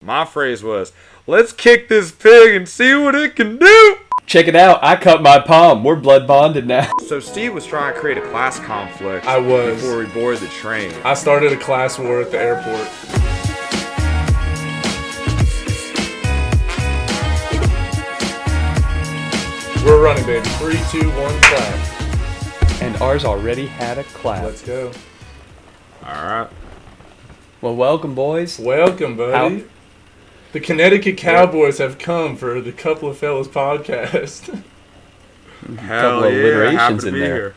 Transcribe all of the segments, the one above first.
My phrase was, let's kick this pig and see what it can do. Check it out, I cut my palm. We're blood bonded now. So Steve was trying to create a class conflict before we boarded the train. I started a class war at the airport. We're running, baby. 3, 2, 1, clap. And ours already had a clap. Let's go. Alright. Well, welcome, boys. Welcome, buddy. The Connecticut Cowboys have come for the Couple of Fellas podcast. Hell of yeah, alliterations happy to in be there.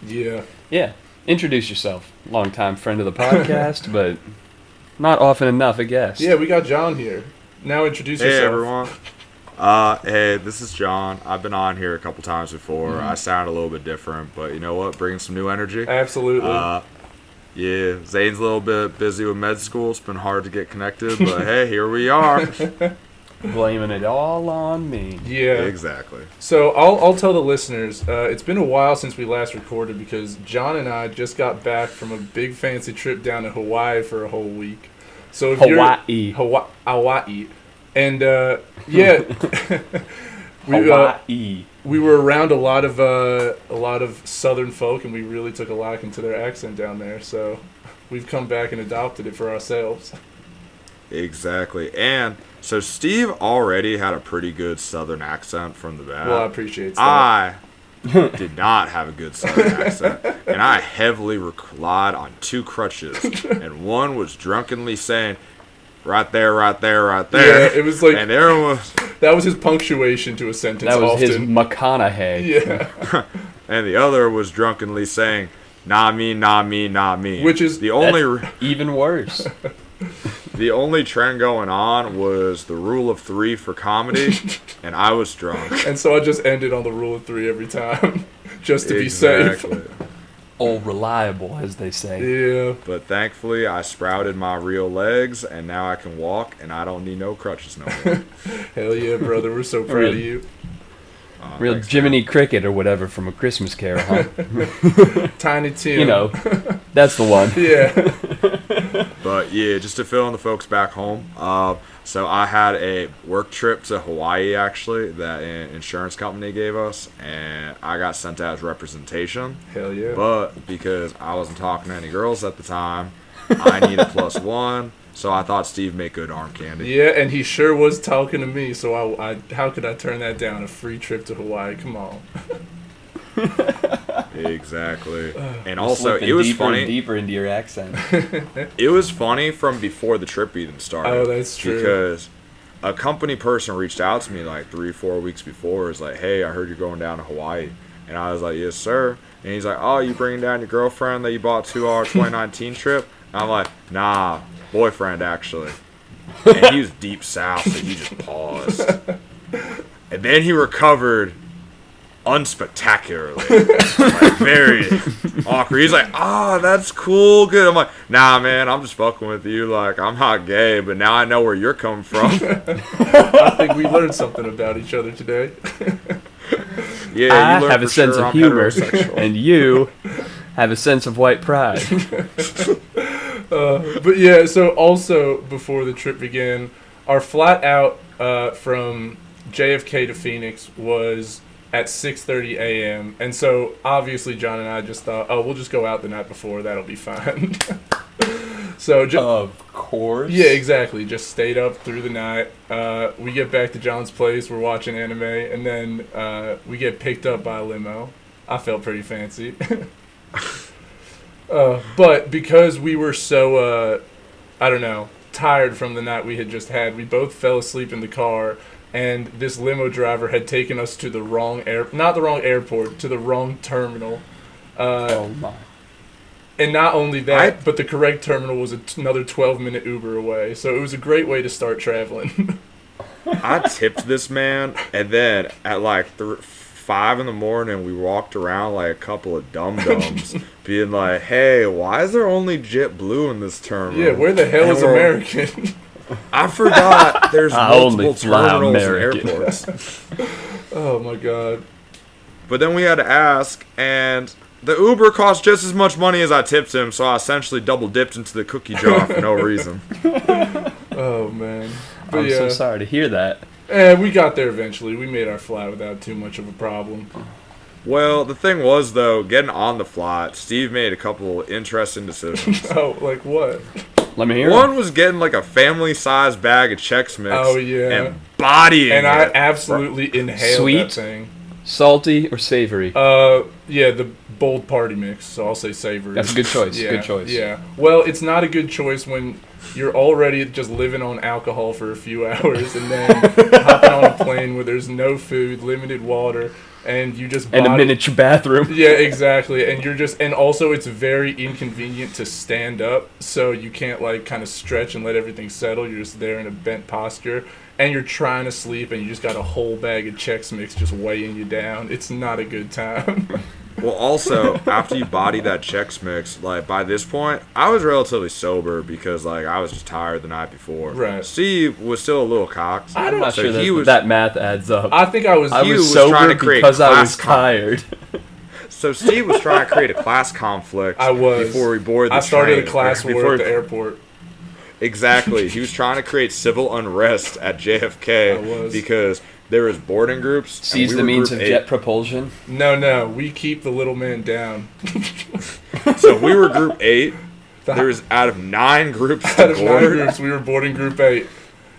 here. Yeah. Introduce yourself. Longtime friend of the podcast, but not often enough a guest. Yeah, we got John here. Now introduce yourself. Hey, everyone. Hey, this is John. I've been on here a couple times before. I sound a little bit different, but you know what? Bringing some new energy. Absolutely. Yeah, Zane's a little bit busy with med school. It's been hard to get connected, but hey, here we are. Blaming it all on me. Yeah. Exactly. So I'll tell the listeners, it's been a while since we last recorded because John and I just got back from a big fancy trip down to Hawaii for a whole week. So if Hawaii. And yeah, Hawaii. We were around a lot of Southern folk, and we really took a liking to their accent down there. So we've come back and adopted it for ourselves. Exactly. And so Steve already had a pretty good Southern accent from the bat. Well, I appreciate that. I did not have a good Southern accent, and I heavily relied on two crutches, and one was drunkenly saying, right there, right there, right there. Yeah, it was like, and everyone was, that was his punctuation to a sentence. That was often. his McConaughey. Yeah. And the other was drunkenly saying, nah me, nah me, nah me. Which is the only even worse. The only trend going on was the rule of 3 for comedy, and I was drunk. And so I just ended on the rule of 3 every time, just to be safe. All reliable, as they say. Yeah. But thankfully, I sprouted my real legs, and now I can walk, and I don't need no crutches no more. Hell yeah, brother. We're so proud of you. Real Thanks, Jiminy Cricket or whatever from A Christmas Carol, huh? Tiny Tim. You know, that's the one. Yeah. But yeah, just to fill in the folks back home. So I had a work trip to Hawaii, actually, that an insurance company gave us, and I got sent out as representation. Hell yeah. But because I wasn't talking to any girls at the time, I needed +1, so I thought Steve made good arm candy. Yeah, and he sure was talking to me, so I how could I turn that down? A free trip to Hawaii, come on. Exactly. And also, it was deeper funny. And deeper into your accent. It was funny from before the trip even started. Oh, that's true. Because a company person reached out to me like 3-4 weeks before. It was like, hey, I heard you're going down to Hawaii. And I was like, yes, sir. And he's like, oh, you bringing down your girlfriend that you bought to our 2019 trip? And I'm like, nah, boyfriend, actually. And he was deep south, so he just paused. And then he recovered unspectacularly. Like, very awkward. He's like, oh, that's cool, good. I'm like, nah, man, I'm just fucking with you. Like, I'm not gay, but now I know where you're coming from. I think we learned something about each other today. Yeah, I have a sense of humor, and you have a sense of white pride. But yeah, so also before the trip began, our flight out from JFK to Phoenix was at 6:30 a.m. And so obviously John and I just thought, oh, we'll just go out the night before. That'll be fine. So of course. Yeah, exactly. Just stayed up through the night. We get back to John's place. We're watching anime, and then we get picked up by a limo. I felt pretty fancy. But because we were so, I don't know, tired from the night we had just had, we both fell asleep in the car, and this limo driver had taken us to the wrong not the wrong airport, to the wrong terminal. Oh my. And not only that, but the correct terminal was another 12-minute Uber away. So it was a great way to start traveling. I tipped this man, and then at like 5 in the morning, we walked around like a couple of dum-dums, being like, hey, why is there only JetBlue in this terminal? Yeah, where the hell is American? I forgot there's multiple terminals and airports. Oh, my God. But then we had to ask, and The Uber cost just as much money as I tipped him, so I essentially double dipped into the cookie jar for no reason. Oh, man. But I'm so sorry to hear that. We got there eventually. We made our flight without too much of a problem. Well, the thing was, though, getting on the flight, Steve made a couple interesting decisions. Oh, like what? Let me hear One was getting like a family-sized bag of Chex Mix and bodying and it. I absolutely inhaled Sweet? that thing. Salty or savory? Yeah, the bold party mix, so I'll say savory. That's a good choice. Yeah, Good choice. Yeah. Well, it's not a good choice when you're already just living on alcohol for a few hours and then hopping on a plane where there's no food, limited water, and you just And a miniature bathroom. Yeah, exactly. And you're just, and also it's very inconvenient to stand up, so you can't like kind of stretch and let everything settle. You're just there in a bent posture, and you're trying to sleep, and you just got a whole bag of Chex Mix just weighing you down. It's not a good time. Well, also, after you body that Chex Mix, like, by this point, I was relatively sober because, like, I was just tired the night before. Right. Steve was still a little cocked. I'm not so sure he was, that math adds up. I think I was. I he was was sober trying to create because I was class con- tired. So Steve was trying to create a class conflict I was. before we boarded the I started train. a class war Before- at the airport. Exactly. He was trying to create civil unrest at JFK I was. because there was boarding groups. and Seize we the were means group of 8. jet propulsion. No, we keep the little man down. So we were group 8. There was out of 9 groups Out to of 9 board. groups, we were boarding group 8.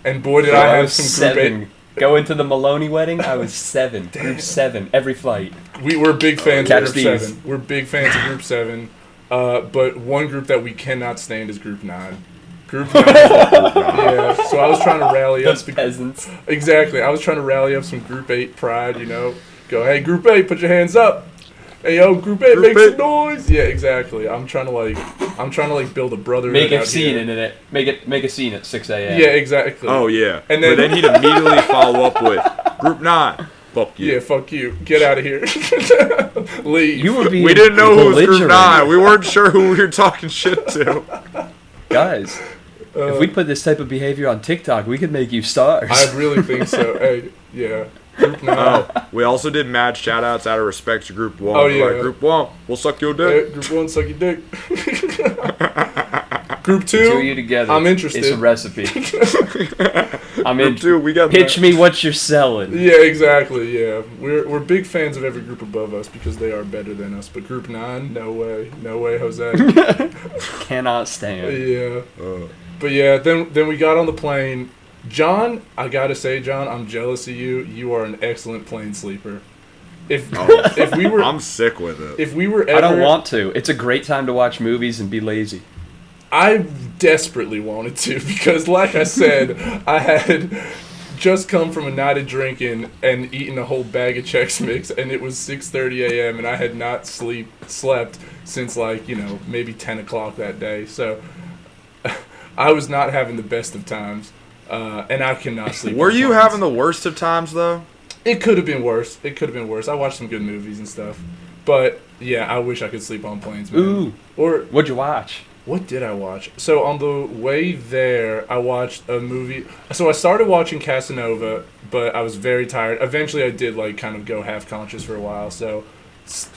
And boy, did I have some group 8. Going to the Maloney wedding, I was 7. Group 7, every flight. We're big fans Catch of group these. 7. We're big fans of group 7. But one group that we cannot stand is group 9. Group 9. Yeah, so I was trying to rally up. Those peasants. Exactly. I was trying to rally up some group 8 pride, you know. Go, hey, group 8, put your hands up. Hey, yo, group 8, make some noise. Yeah, exactly. I'm trying to build a brotherhood. Make a out scene here. in it. Make a scene at 6 a.m. Yeah, exactly. Oh, yeah. And But then- then he'd immediately follow up with group 9. Fuck you. Yeah, fuck you. Get out of here. Leave. You were being We didn't know who was group belligerent. 9. We weren't sure who we were talking shit to. Guys, if we put this type of behavior on TikTok, we could make you stars. I really think so. Hey, yeah. Group 9. Oh, we also did mad shout outs out of respect to group 1. Oh, We're yeah. Like, group 1, we'll suck your Hey, dick. group 1, suck your dick. Group 2, Two of you together. I'm interested. It's a recipe. I'm in. Group 2, we got Pitch me what you're selling. Yeah, exactly. Yeah, we're big fans of every group above us because they are better than us. But group 9, no way, Jose. Cannot stand. Yeah, but yeah, then we got on the plane. John, I gotta say, John, I'm jealous of you. You are an excellent plane sleeper. If we were, I'm sick with it. if we were ever, I don't want to. It's a great time to watch movies and be lazy. I desperately wanted to because, like I said, I had just come from a night of drinking and eaten a whole bag of Chex Mix, and it was 6:30 a.m. and I had not slept since maybe 10 o'clock that day. So I was not having the best of times, and I cannot sleep. Were on you planes. having the worst of times, though? It could have been worse. I watched some good movies and stuff, but yeah, I wish I could sleep on planes, man. Ooh. Or What'd you watch? what did I watch? So on the way there, I watched a movie. So I started watching Casanova, but I was very tired. Eventually, I did kind of go half conscious for a while. So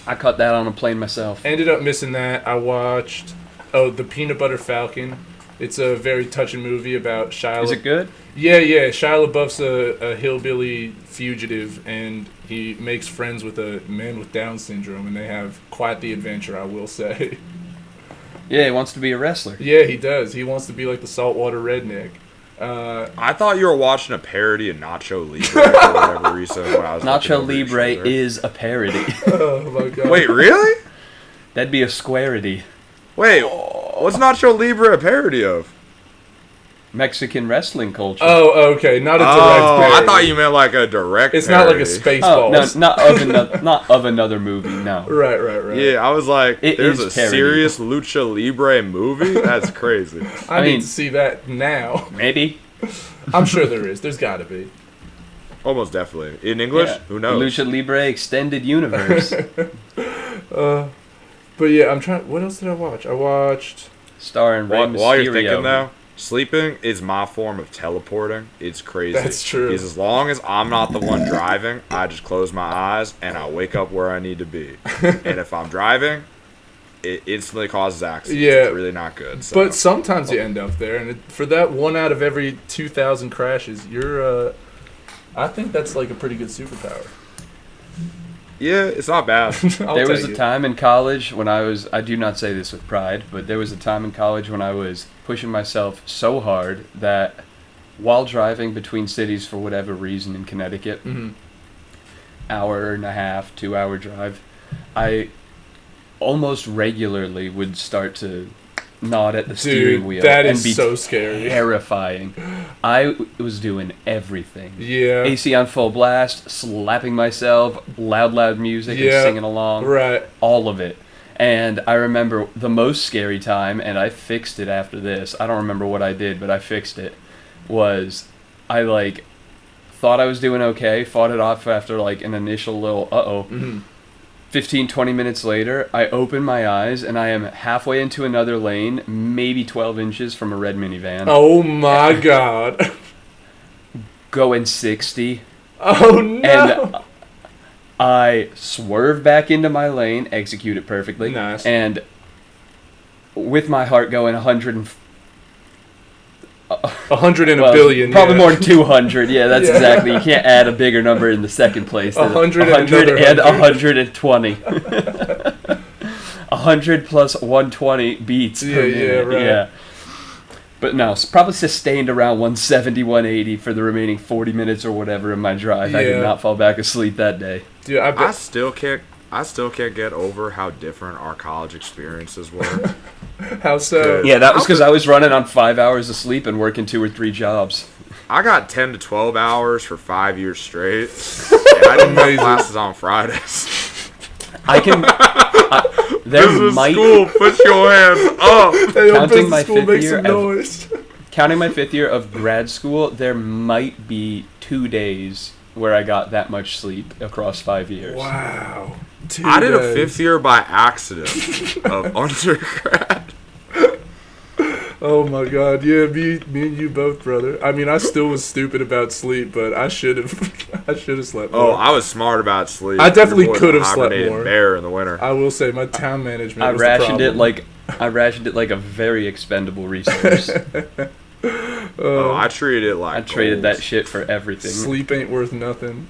I caught that on a plane myself. ended up missing that. I watched The Peanut Butter Falcon. It's a very touching movie about Shia. Is it good? Yeah. Shia LaBeouf's a hillbilly fugitive, and he makes friends with a man with Down syndrome, and they have quite the adventure, I will say. Yeah, he wants to be a wrestler. Yeah, he does. He wants to be like the saltwater redneck. I thought you were watching a parody of Nacho Libre for whatever reason. When I was looking Nacho over your Libre shoulder. is a parody. Oh my god. Wait, really? That'd be a squarity. Wait, what's Nacho Libre a parody of? Mexican wrestling culture. Oh, okay. Not a direct Oh, parody. I thought you meant like a direct It's not like a parody. Oh, no, Spaceballs. not of another movie, no. Right. Yeah, I was like, It there's is a parody. serious Lucha Libre movie? That's crazy. I mean- need to see that now. Maybe. I'm sure there is. There's got to be. Almost definitely. In English? Yeah. Who knows? Lucha Libre Extended Universe. But yeah, I'm trying. What else did I watch? I watched. Starring Rey Mysterio. While you're thinking, though, Sleeping is my form of teleporting. It's crazy. That's true. Because as long as I'm not the one driving, I just close my eyes and I wake up where I need to be. And if I'm driving, it instantly causes accidents. Yeah. It's really not good. So. But sometimes you end up there, and for that 1 out of every 2,000 crashes, you're. I think that's like a pretty good superpower. Yeah, it's not bad. There was a time in college when I do not say this with pride, but there was a time in college when I was pushing myself so hard that while driving between cities for whatever reason in Connecticut, hour and a half, 2 hour drive, I almost regularly would start to nod at the steering wheel. That and is be so scary. Terrifying. I was doing everything. Yeah. AC on full blast, slapping myself, loud music, and singing along. Right. All of it. And I remember the most scary time, and I fixed it after this. I don't remember what I did, but I fixed it. Was I thought I was doing okay, fought it off after an initial little 15, 20 minutes later, I open my eyes, and I am halfway into another lane, maybe 12 inches from a red minivan. Oh, my God. Going 60. Oh, no. And I swerve back into my lane, execute it perfectly. Nice. And with my heart going 100 in a billion. Probably more than 200. Yeah, that's exactly. You can't add a bigger number in the second place. 100 and 120. 100 plus 120 beats per minute. Yeah, right. Yeah. But no, it's probably sustained around 170, 180 for the remaining 40 minutes or whatever of my drive. Yeah. I did not fall back asleep that day. Dude, I still can't get over how different our college experiences were. How so? Yeah, that was because I was running on 5 hours of sleep and working 2 or 3 jobs. I got 10 to 12 hours for 5 years straight, and I didn't have classes on Fridays. I can. There this is might school. Put your hands up. Hey, counting my school, 5th year. Counting my 5th year of grad school, there might be 2 days where I got that much sleep across 5 years. Wow. I did a 5th year by accident of undergrad. Oh my God! Yeah, me and you both, brother. I mean, I still was stupid about sleep, but I should have slept more. Oh, I was smart about sleep. I definitely could have slept more. Bear in the winter. I will say my time management. I was rationed the it like a very expendable resource. I treated it like I traded gold. that shit for everything. Sleep ain't worth nothing.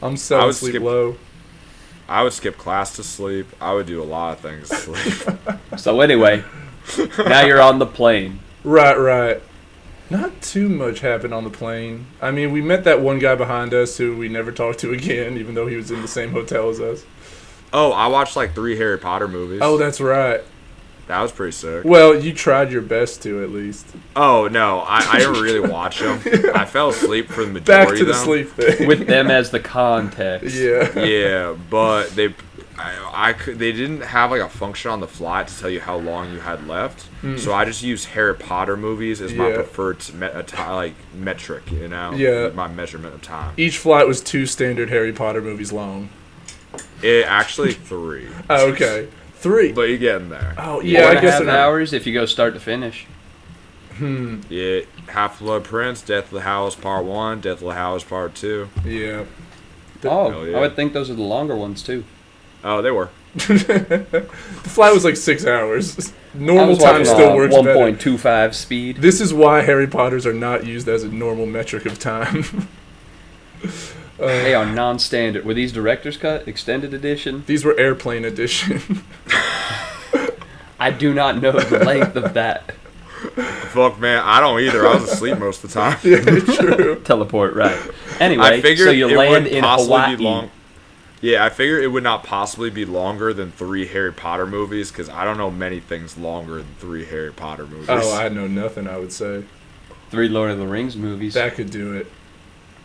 I'm selling sleep low. I would skip class to sleep. I would do a lot of things to sleep. So anyway, now you're on the plane. Right. Not too much happened on the plane. I mean, we met that one guy behind us who we never talked to again, even though he was in the same hotel as us. Oh, I watched 3 Harry Potter movies. Oh, that's right. That was pretty sick. Well, you tried your best to, at least. Oh, no. I didn't really watch them. I fell asleep for the majority Back to of the them. sleep thing. With them as the context. Yeah. Yeah, but they didn't have a function on the flight to tell you how long you had left. So I just used Harry Potter movies as my preferred metric, Yeah. my measurement of time. Each flight was 2 standard Harry Potter movies long. It actually 3. Oh, okay. 3. But you're getting there. Oh, yeah, I guess 4.5 hours if you go start to finish. Yeah, Half-Blood Prince, Death of the Hallows Part 1, Death of the Hallows Part 2. Yeah. Oh, yeah. I would think those are the longer ones too. Oh, they were. The flight was 6 hours. Normal time still works better. 1.25 speed. This is why Harry Potters are not used as a normal metric of time. They are non-standard. Were these director's cut, extended edition? These were airplane edition. I do not know the length of that. Fuck, man, I don't either. I was asleep most of the time. Yeah, true. Teleport, right. Anyway, I figured so you it land wouldn't in possibly Hawaii. be long. Yeah, I figured it would not possibly be longer than 3 Harry Potter movies because I don't know many things longer than 3 Harry Potter movies. Oh, I know nothing, I would say. 3 Lord of the Rings movies. That could do it.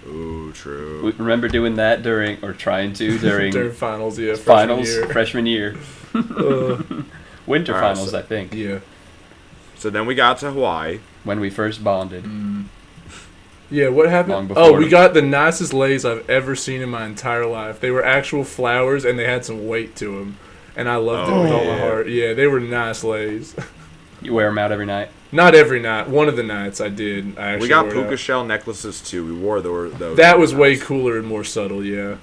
Ooh, true. We remember doing that during During finals, yeah. freshman year. Winter All right, finals, so- I think. Yeah. So then we got to Hawaii. When we first bonded. Yeah, what happened? Long before. Oh, we got the nicest leis I've ever seen in my entire life. They were actual flowers, and they had some weight to them. And I loved it with all my yeah. heart. Yeah, they were nice leis. You wear them out every night? Not every night. One of the nights I did. I actually We got wore it puka out. shell necklaces too. We wore those. That was way cooler and more subtle, yeah.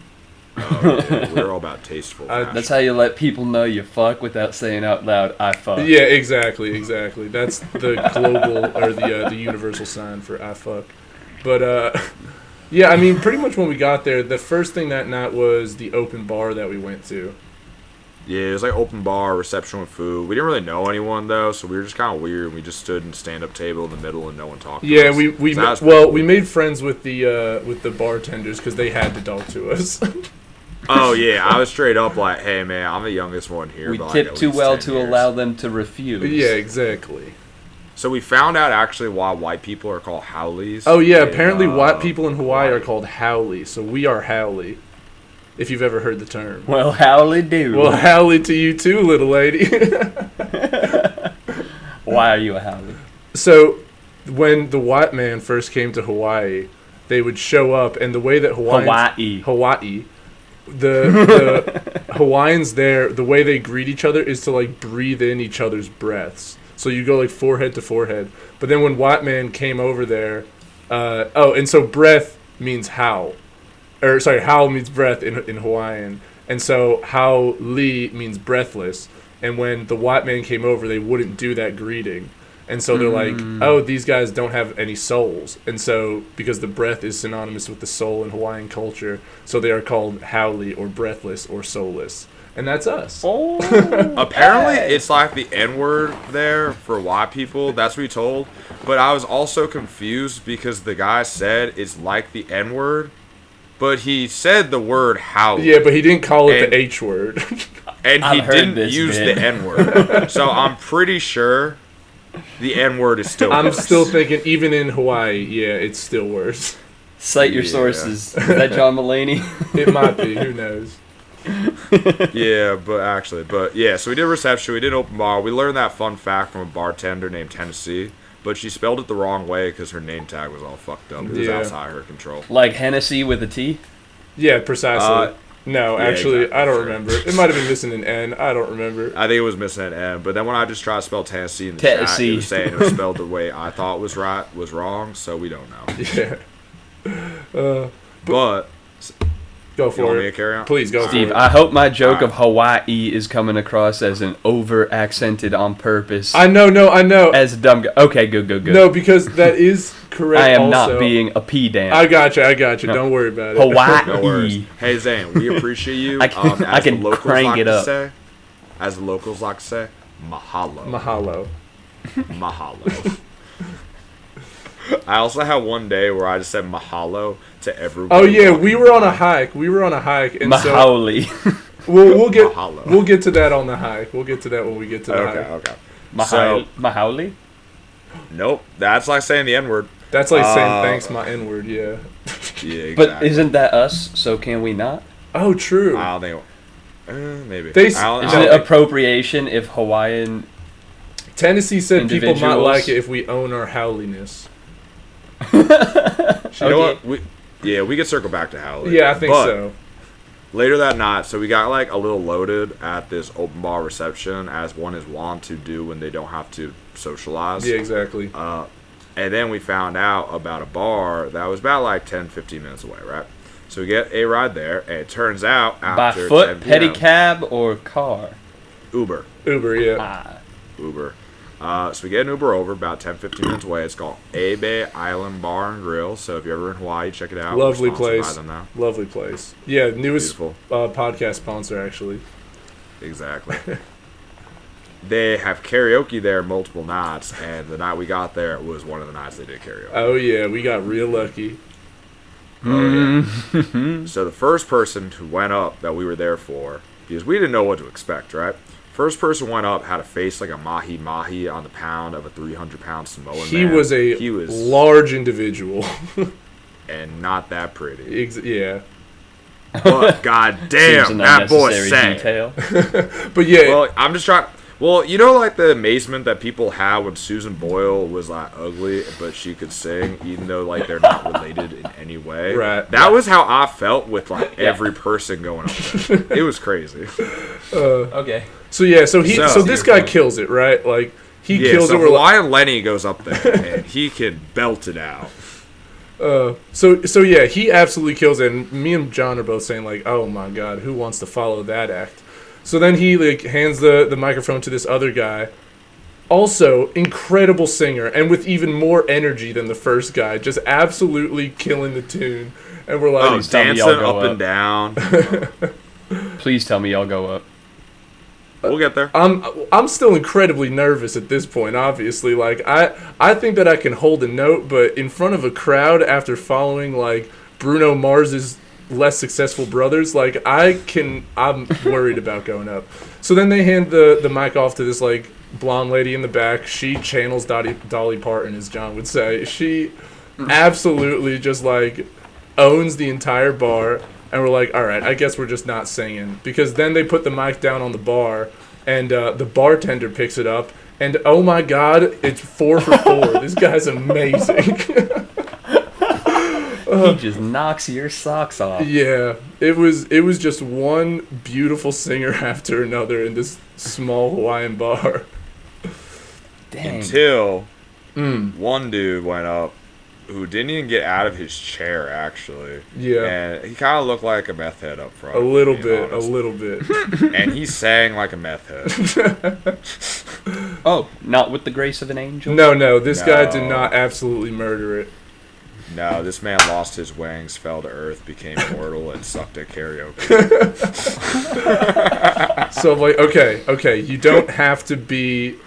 Oh, yeah, we're all about tasteful. fashion. That's how you let people know you fuck without saying out loud, I fuck. Yeah, exactly. That's the global or the universal sign for I fuck. But yeah, I mean, pretty much when we got there, the first thing that night was the open bar that we went to. Yeah, it was like open bar, reception with food. We didn't really know anyone though, so we were just kind of weird. We just stood in stand-up table in the middle and no one talked to Yeah, us. we made friends with the bartenders because they had to talk to us. Oh yeah, I was straight up like, hey man, I'm the youngest one here. We but tipped too well to years. allow them to refuse. Yeah, exactly. So we found out actually why white people are called haoles. Oh yeah, apparently white people in Hawaii are called haole, so we are haole. If you've ever heard the term. Well, howly do. Well, howly to you too, little lady. Why are you a howly? So, when the white man first came to Hawaii, they would show up, and the way that Hawaii, the Hawaiians there, the way they greet each other is to like breathe in each other's breaths. So you go like forehead to forehead. But then when white man came over there, and so breath means howl. Or sorry, howl means breath in Hawaiian. And so haole means breathless. And when the white man came over, they wouldn't do that greeting. And so they're like, oh, these guys don't have any souls. And so, because the breath is synonymous with the soul in Hawaiian culture, so they are called haole or breathless or soulless. And that's us. Oh, Apparently, it's like the N-word there for white people. That's what we told. But I was also confused because the guy said it's like the N-word. But he said the word howl. Yeah, but he didn't call it the H word. And he I've heard didn't this use bit. the N-word. So I'm pretty sure the N-word is still I'm worse. still thinking, even in Hawaii, yeah, it's still worse. Cite your Yeah. sources. Is that John Mulaney? It might be. Who knows? But yeah, so we did reception, we did open bar. We learned that fun fact from a bartender named Tennessee. But she spelled it the wrong way because her name tag was all fucked up. It was Yeah. outside her control. Like Hennessy with a T? Yeah, precisely. No, yeah, actually, exactly, I don't sure. remember. It might have been missing an N. I don't remember. I think it was missing an N. But then when I just tried to spell Tennessee in the chat, Tennessee. it was saying it was spelled the way I thought was wrong. So we don't know. Yeah. But Go you for want me to it. carry on? Please go Steve, for it. I hope my joke Alright. of Hawaii is coming across as an over-accented on purpose. I know. As a dumb guy. Okay, good. No, because that is correct. I am also. not being a pedant. I got you. No. Don't worry about it. Hawaii. No worries. Hey Zane, we appreciate you. I can- I as can the locals crank like it to up. Say, as the locals like to say, mahalo. Mahalo. Mahalo. I also had one day where I just said mahalo to everyone. Oh yeah, walking we were on a by. hike. And so Mahauli. we'll get to that on the hike. We'll get to that when we get to the hike. Okay. Mahauli? Nope. That's like saying the N-word. That's like saying thanks, my N-word. Yeah. Yeah, exactly. But isn't that us, so can we not? Oh, true. I don't think. Maybe. They- I don't- Isn't I it don't appropriation if Hawaiian... Tennessee said people might Individuals. like it if we own our howliness. think- you know Okay. what? We could circle back to Howley. Yeah, I think But so. Later that night, so we got like a little loaded at this open bar reception, as one is wont to do when they don't have to socialize. Yeah, exactly. And then we found out about a bar that was about like 10, 15 minutes away, right? So we get a ride there, and it turns out By after 10 foot, p.m. pedicab, or car? Uber. Uber, yeah. Ah. Uber. So we get an Uber over about 10, 15 minutes away. It's called Abe Island Bar and Grill. So if you're ever in Hawaii, check it out. Lovely We're sponsored by place. them now. Lovely place. Yeah, newest Beautiful. podcast sponsor, actually. Exactly. They have karaoke there multiple nights, and the night we got there was one of the nights they did karaoke. Oh, yeah, we got real lucky. So the first person who went up that we were there for, because we didn't know what to expect, right? First person went up, had a face like a mahi-mahi on the pound of a 300-pound Samoan He man. was a He was large individual. and not that pretty. Yeah. But goddamn, Seems an that boy unnecessary sang. detail. But yeah, Well, I'm just trying. Well, you know, like the amazement that people had when Susan Boyle was like ugly, but she could sing, even though like they're not related in any way. Right. That was how I felt with like every person going up there. It was crazy. Okay. so yeah, so So- this guy kills it, right? Like he kills so it. Hawaiian Lenny goes up there and he can belt it out. So yeah, he absolutely kills it. And me and John are both saying like, oh my god, who wants to follow that act? So then he like hands the microphone to this other guy. Also, incredible singer, and with even more energy than the first guy, just absolutely killing the tune. And we're like, dancing up and down. Please tell me y'all go up. We'll get there. I'm still incredibly nervous at this point, obviously. Like, I think that I can hold a note, but in front of a crowd after following, like, Bruno Mars's less successful brothers, like, I'm worried about going up. So then they hand the mic off to this, like, blonde lady in the back. She channels Dolly Parton, as John would say. She absolutely just, like, owns the entire bar. And we're like, all right, I guess we're just not singing. Because then they put the mic down on the bar, and the bartender picks it up. And oh my God, it's 4 for 4. This guy's amazing. He just knocks your socks off. Yeah, it was just one beautiful singer after another in this small Hawaiian bar. Dang. Until one dude went up who didn't even get out of his chair, actually. Yeah. And he kind of looked like a meth head up front. A little bit. And he sang like a meth head. Oh, not with the grace of an angel? No, this guy did not absolutely murder it. No, this man lost his wings, fell to earth, became immortal, and sucked at karaoke. So, like, okay, you don't have to be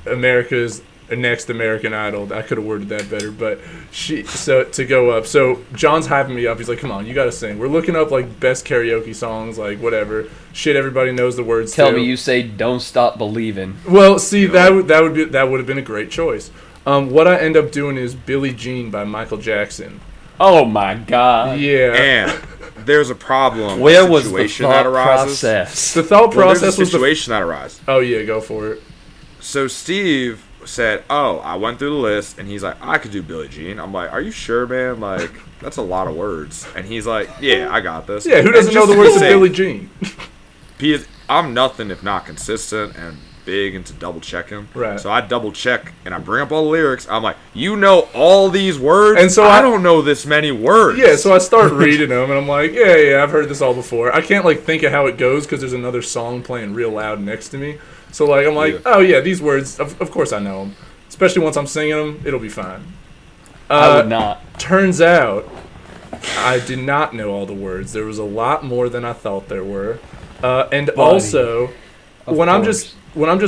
America's next American Idol. I could have worded that better, but to go up. So John's hyping me up. He's like, "Come on, you got to sing." We're looking up like best karaoke songs, like whatever shit everybody knows the words. Tell to. me you say "Don't Stop Believing." Well, see, that would have been a great choice. What I end up doing is Billie Jean by Michael Jackson. Oh my God. Yeah. And there's a problem. Where was the thought process? The thought process there's a was situation that arises. Oh yeah, go for it. So Steve said, "Oh, I went through the list," and he's like, "I could do Billie Jean." I'm like, "Are you sure, man? Like, that's a lot of words." And he's like, "Yeah, I got this." Yeah, who doesn't know the words of Billie Jean? I'm nothing if not consistent and big into double checking. Right. So I double check and I bring up all the lyrics. I'm like, "You know all these words?" And so I don't know this many words. Yeah, so I start reading them, and I'm like, yeah, I've heard this all before. I can't like think of how it goes because there's another song playing real loud next to me. So like I'm like, oh yeah, these words, of course I know them. Especially once I'm singing them, it'll be fine. I would not. Turns out, I did not know all the words. There was a lot more than I thought there were. And also, when I'm just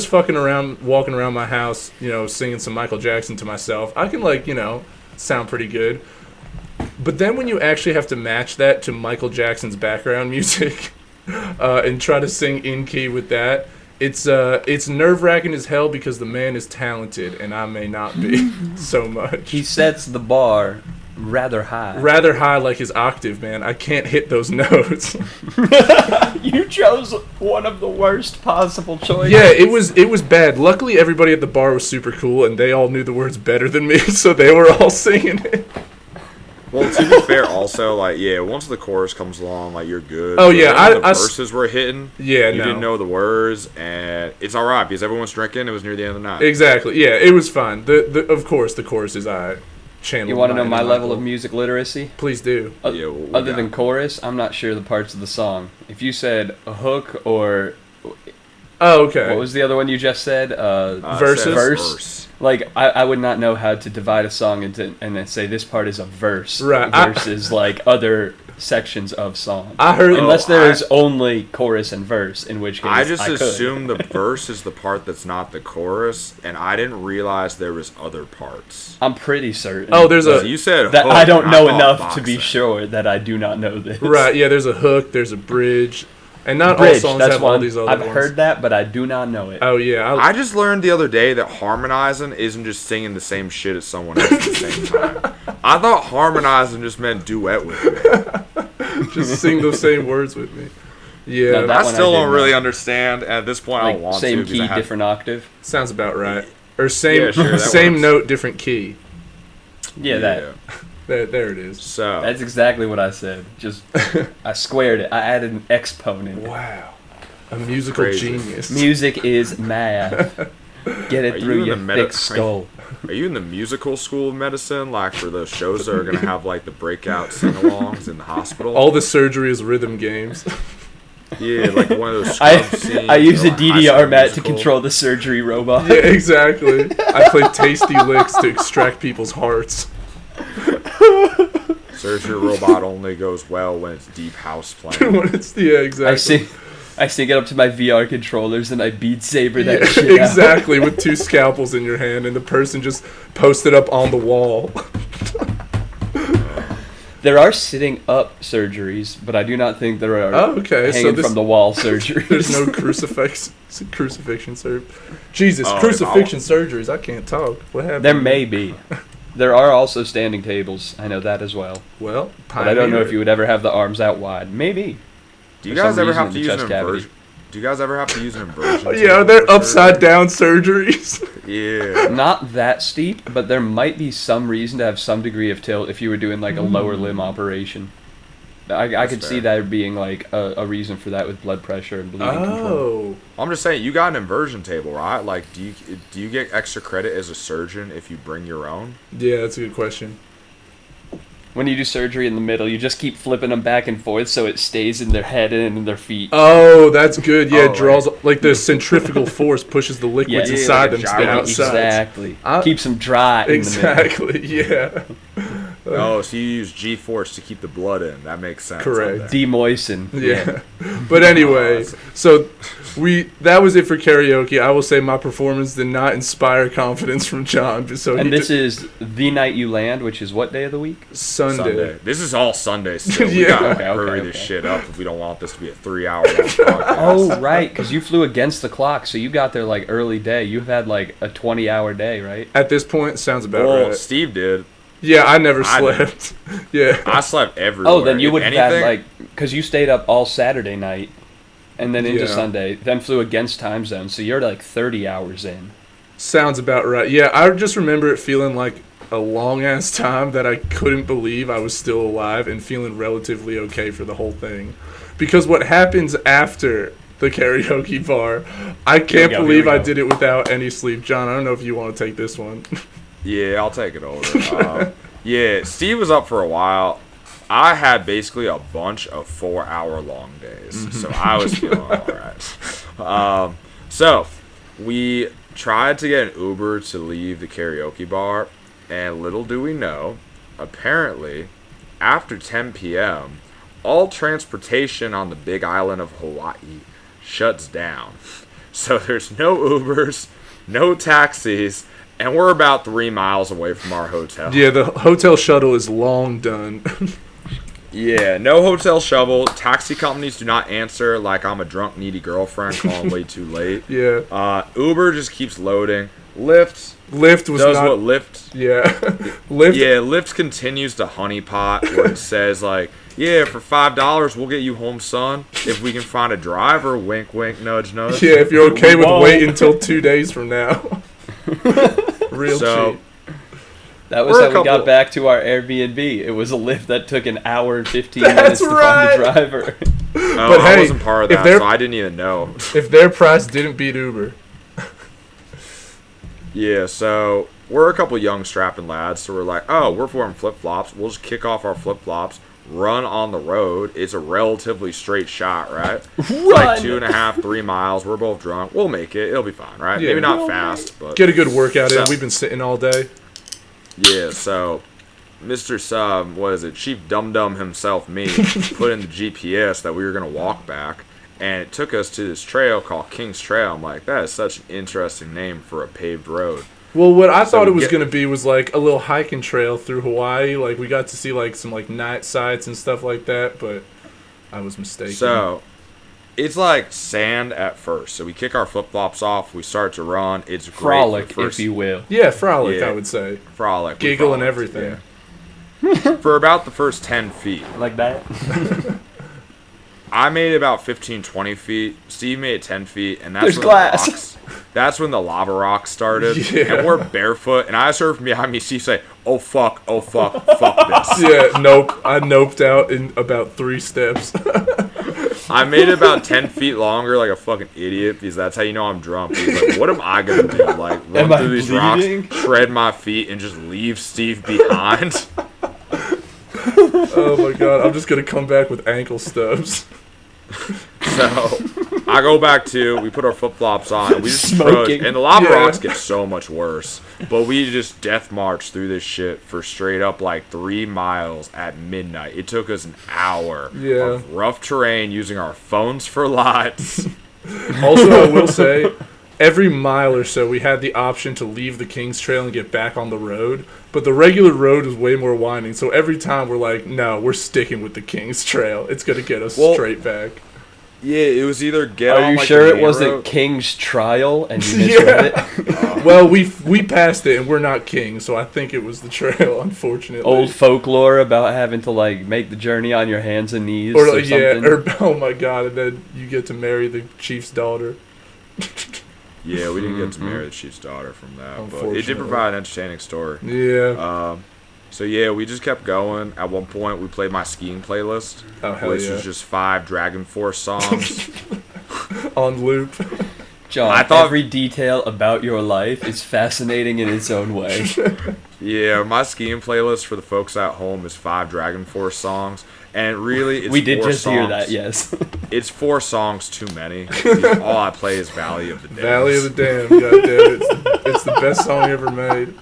fucking around, walking around my house, singing some Michael Jackson to myself, I can sound pretty good. But then when you actually have to match that to Michael Jackson's background music, and try to sing in key with that, it's nerve-wracking as hell because the man is talented and I may not be so much. He sets the bar rather high. Rather high, like his octave, man. I can't hit those notes. You chose one of the worst possible choices. Yeah, it was bad. Luckily, everybody at the bar was super cool and they all knew the words better than me, so they were all singing it. Well, to be fair, also, once the chorus comes along, you're good. Oh, yeah. The verses were hitting. Yeah, You didn't know the words, and it's all right because everyone's drinking. It was near the end of the night. Exactly. Yeah, it was fine. Of course, the chorus is I channeled. You want to know my level of music literacy? Please do. Other than chorus, I'm not sure the parts of the song. If you said a hook or... Oh, okay. What was the other one you just said? Verses? Verse. I would not know how to divide a song and then say this part is a verse. Right. Versus other sections of song. I heard unless there is only chorus and verse, in which case I just could. assume the verse is the part that's not the chorus, and I didn't realize there was other parts. I'm pretty certain. Oh, there's you said that hook, I don't know enough boxing. to be sure that I do not know this. Right. Yeah. There's a hook. There's a bridge. And not Bridge, all songs that's have one. all these other I've ones. heard that, but I do not know it. Oh, yeah. I just learned the other day that harmonizing isn't just singing the same shit as someone else at the same time. I thought harmonizing just meant duet with me. Just sing those same words with me. Yeah. No, I still don't really understand. At this point, I don't want same to. key, different octave. Sounds about right. Or same Yeah, sure, same works. note, different key. Yeah, that. There it is. So That's exactly what I said. Just I squared it. I added an exponent. Wow. A musical Crazy. genius. Music is math. Get Are it through you your in the thick skull. Are you in the musical school of medicine? Like for those shows that are gonna have like the breakout sing-alongs in the hospital? All the surgery is rhythm games. Yeah, like one of those scrub scenes. I use or, a like, High DDR School mat to Musical. control the surgery robot. Yeah, exactly. I play tasty licks to extract people's hearts. Surgery robot only goes well when it's deep house playing. Yeah, exactly. I sync it up to my VR controllers and I Beat Saber that Yeah, shit out. exactly, with 2 scalpels in your hand and the person just posted up on the wall. There are sitting up surgeries, but I do not think there are Oh, okay. So hanging from the wall surgeries. there's no crucifixion surgery. Jesus, Oh, crucifixion surgeries. I can't talk. What happened? There may be. There are also standing tables. I know that as well. Well, But I don't know if you would ever have the arms out wide. Maybe. Do you For guys some ever reason have to in use the an chest cavity. inversion? Do you guys ever have to use an inversion? Oh, yeah, they're upside down surgeries. Yeah. Not that steep, but there might be some reason to have some degree of tilt if you were doing like a lower limb operation. I could see fair. that being like a reason for that with blood pressure and bleeding control. Oh. I'm just saying, you got an inversion table, right? Like, do you get extra credit as a surgeon if you bring your own? Yeah, that's a good question. When you do surgery in the middle, you just keep flipping them back and forth so it stays in their head and in their feet. Oh, that's good. Yeah, Oh, it draws, like the centrifical force pushes the liquids Yeah, inside like a them to the gyro. outside. Exactly. I- Keeps them dry in the middle. Exactly, yeah. Oh, so you use G-force to keep the blood in. That makes sense. Correct. out there. Demoisten. Yeah. But anyway, so that was it for karaoke. I will say my performance did not inspire confidence from John. So And this is the night you land, which is what day of the week? Sunday. This is all Sunday still. We Yeah. gotta Okay, hurry okay. this shit up if we don't want this to be a 3-hour long podcast. Oh, right, because you flew against the clock, so you got there like early day. You've had like a 20-hour day, right? At this point, sounds about Well, right. Steve did. Yeah, I never I slept. Yeah. I slept everywhere. Oh, then you If would have anything, had like, because you stayed up all Saturday night, and then into Yeah. Sunday, then flew against time zone, so you're like 30 hours in. Sounds about right. Yeah, I just remember it feeling like a long ass time that I couldn't believe I was still alive and feeling relatively okay for the whole thing. Because what happens after the karaoke bar, I can't Here we believe I go. did it without any sleep. John, I don't know if you want to take this one. Yeah, I'll take it over. Yeah, Steve was up for a while. I had basically a bunch of 4-hour long days, so I was feeling all right. So we tried to get an Uber to leave the karaoke bar, and little do we know, apparently, after 10 p.m., all transportation on the big island of Hawaii shuts down. So there's no Ubers, no taxis, and we're about 3 miles away from our hotel. Yeah, the hotel shuttle is long done. Yeah, no hotel shuttle. Taxi companies do not answer like I'm a drunk, needy girlfriend calling way too late. Yeah. Uber just keeps loading. Lyft Lyft was does not. what Lyft. Yeah. Lyft. Yeah, Lyft continues to honeypot where it says like, yeah, for $5 we'll get you home, son. If we can find a driver, wink, wink, nudge, nudge. Yeah, if you're okay with Whoa. waiting until 2 days from now. Real So, cheap. That was We're a how we got couple- back to our Airbnb. It was a lift that took an hour and 15 minutes to right. find the driver. Oh, But I hey, wasn't part of if that, they're- so I didn't even know. If their price didn't beat Uber. Yeah, so we're a couple young strapping lads, so we're like, oh, we're wearing flip-flops. We'll just kick off our flip-flops, run on the road. It's a relatively straight shot, right? It's like 2.5, 3 miles. We're both drunk. We'll make it. It'll be fine, right? Yeah. Maybe not fast, but Get a good workout in. So- We've been sitting all day. yeah. So Mr. Sub, what is it? Chief Dum Dum himself, me, put in the GPS that we were gonna walk back, and it took us to this trail called King's Trail. I'm like, that is such an interesting name for a paved road. Well, what I thought we it was get- going to be was like a little hiking trail through Hawaii. Like we got to see like some like night sights and stuff like that, but I was mistaken. So, it's like sand at first. So we kick our flip-flops off. We start to run. It's great Frolic, for first if you will. yeah, frolic, Yeah. I would say. frolic. We Giggle and frolicked, everything. yeah. For about the first 10 feet. Like that? I made it about 15, 20 feet. Steve made it 10 feet. And that's There's when glass. The rocks, that's when the lava rocks started. Yeah. And we're barefoot. And I just heard from behind me Steve say, oh, fuck, fuck this. Yeah, nope. I noped out in about 3 steps. I made it about 10 feet longer like a fucking idiot because that's how you know I'm drunk. He's like, what am I going to do? Like, run through these bleeding? rocks, shred my feet, and just leave Steve behind? Oh my god, I'm just going to come back with ankle stubs. So, I go back to, we put our flip-flops on, and we just Smoking. trudge. And the lava rocks get so much worse. But we just death march through this shit for straight up like 3 miles at midnight. It took us an hour of rough terrain using our phones for lights. Also, I will say, every mile or so, we had the option to leave the King's Trail and get back on the road. But the regular road is way more winding. So every time we're like, no, we're sticking with the King's Trail. It's going to get us straight back. Yeah, it was either get Are on you like sure the it main wasn't road. King's Trial and you misread it? Well, we passed it and we're not kings, so I think it was the trail, unfortunately. Old folklore about having to like make the journey on your hands and knees or or something. oh my god, and then you get to marry the chief's daughter. Yeah, we didn't get to marry the chief's daughter from that, but it did Unfortunately. provide an entertaining story. Yeah. So yeah, we just kept going. At one point, we played my skiing playlist, Oh, hell which yeah. was just 5 Dragon Force songs. On loop. John, I thought- every detail about your life is fascinating in its own way. Yeah, my skiing playlist for the folks at home is 5 Dragon Force songs, and really, it's We did 4 just hear songs. that, yes. It's 4 songs too many. Because all I play is Valley of the Dams. Valley of the Dam, goddamn. It's the best song ever made.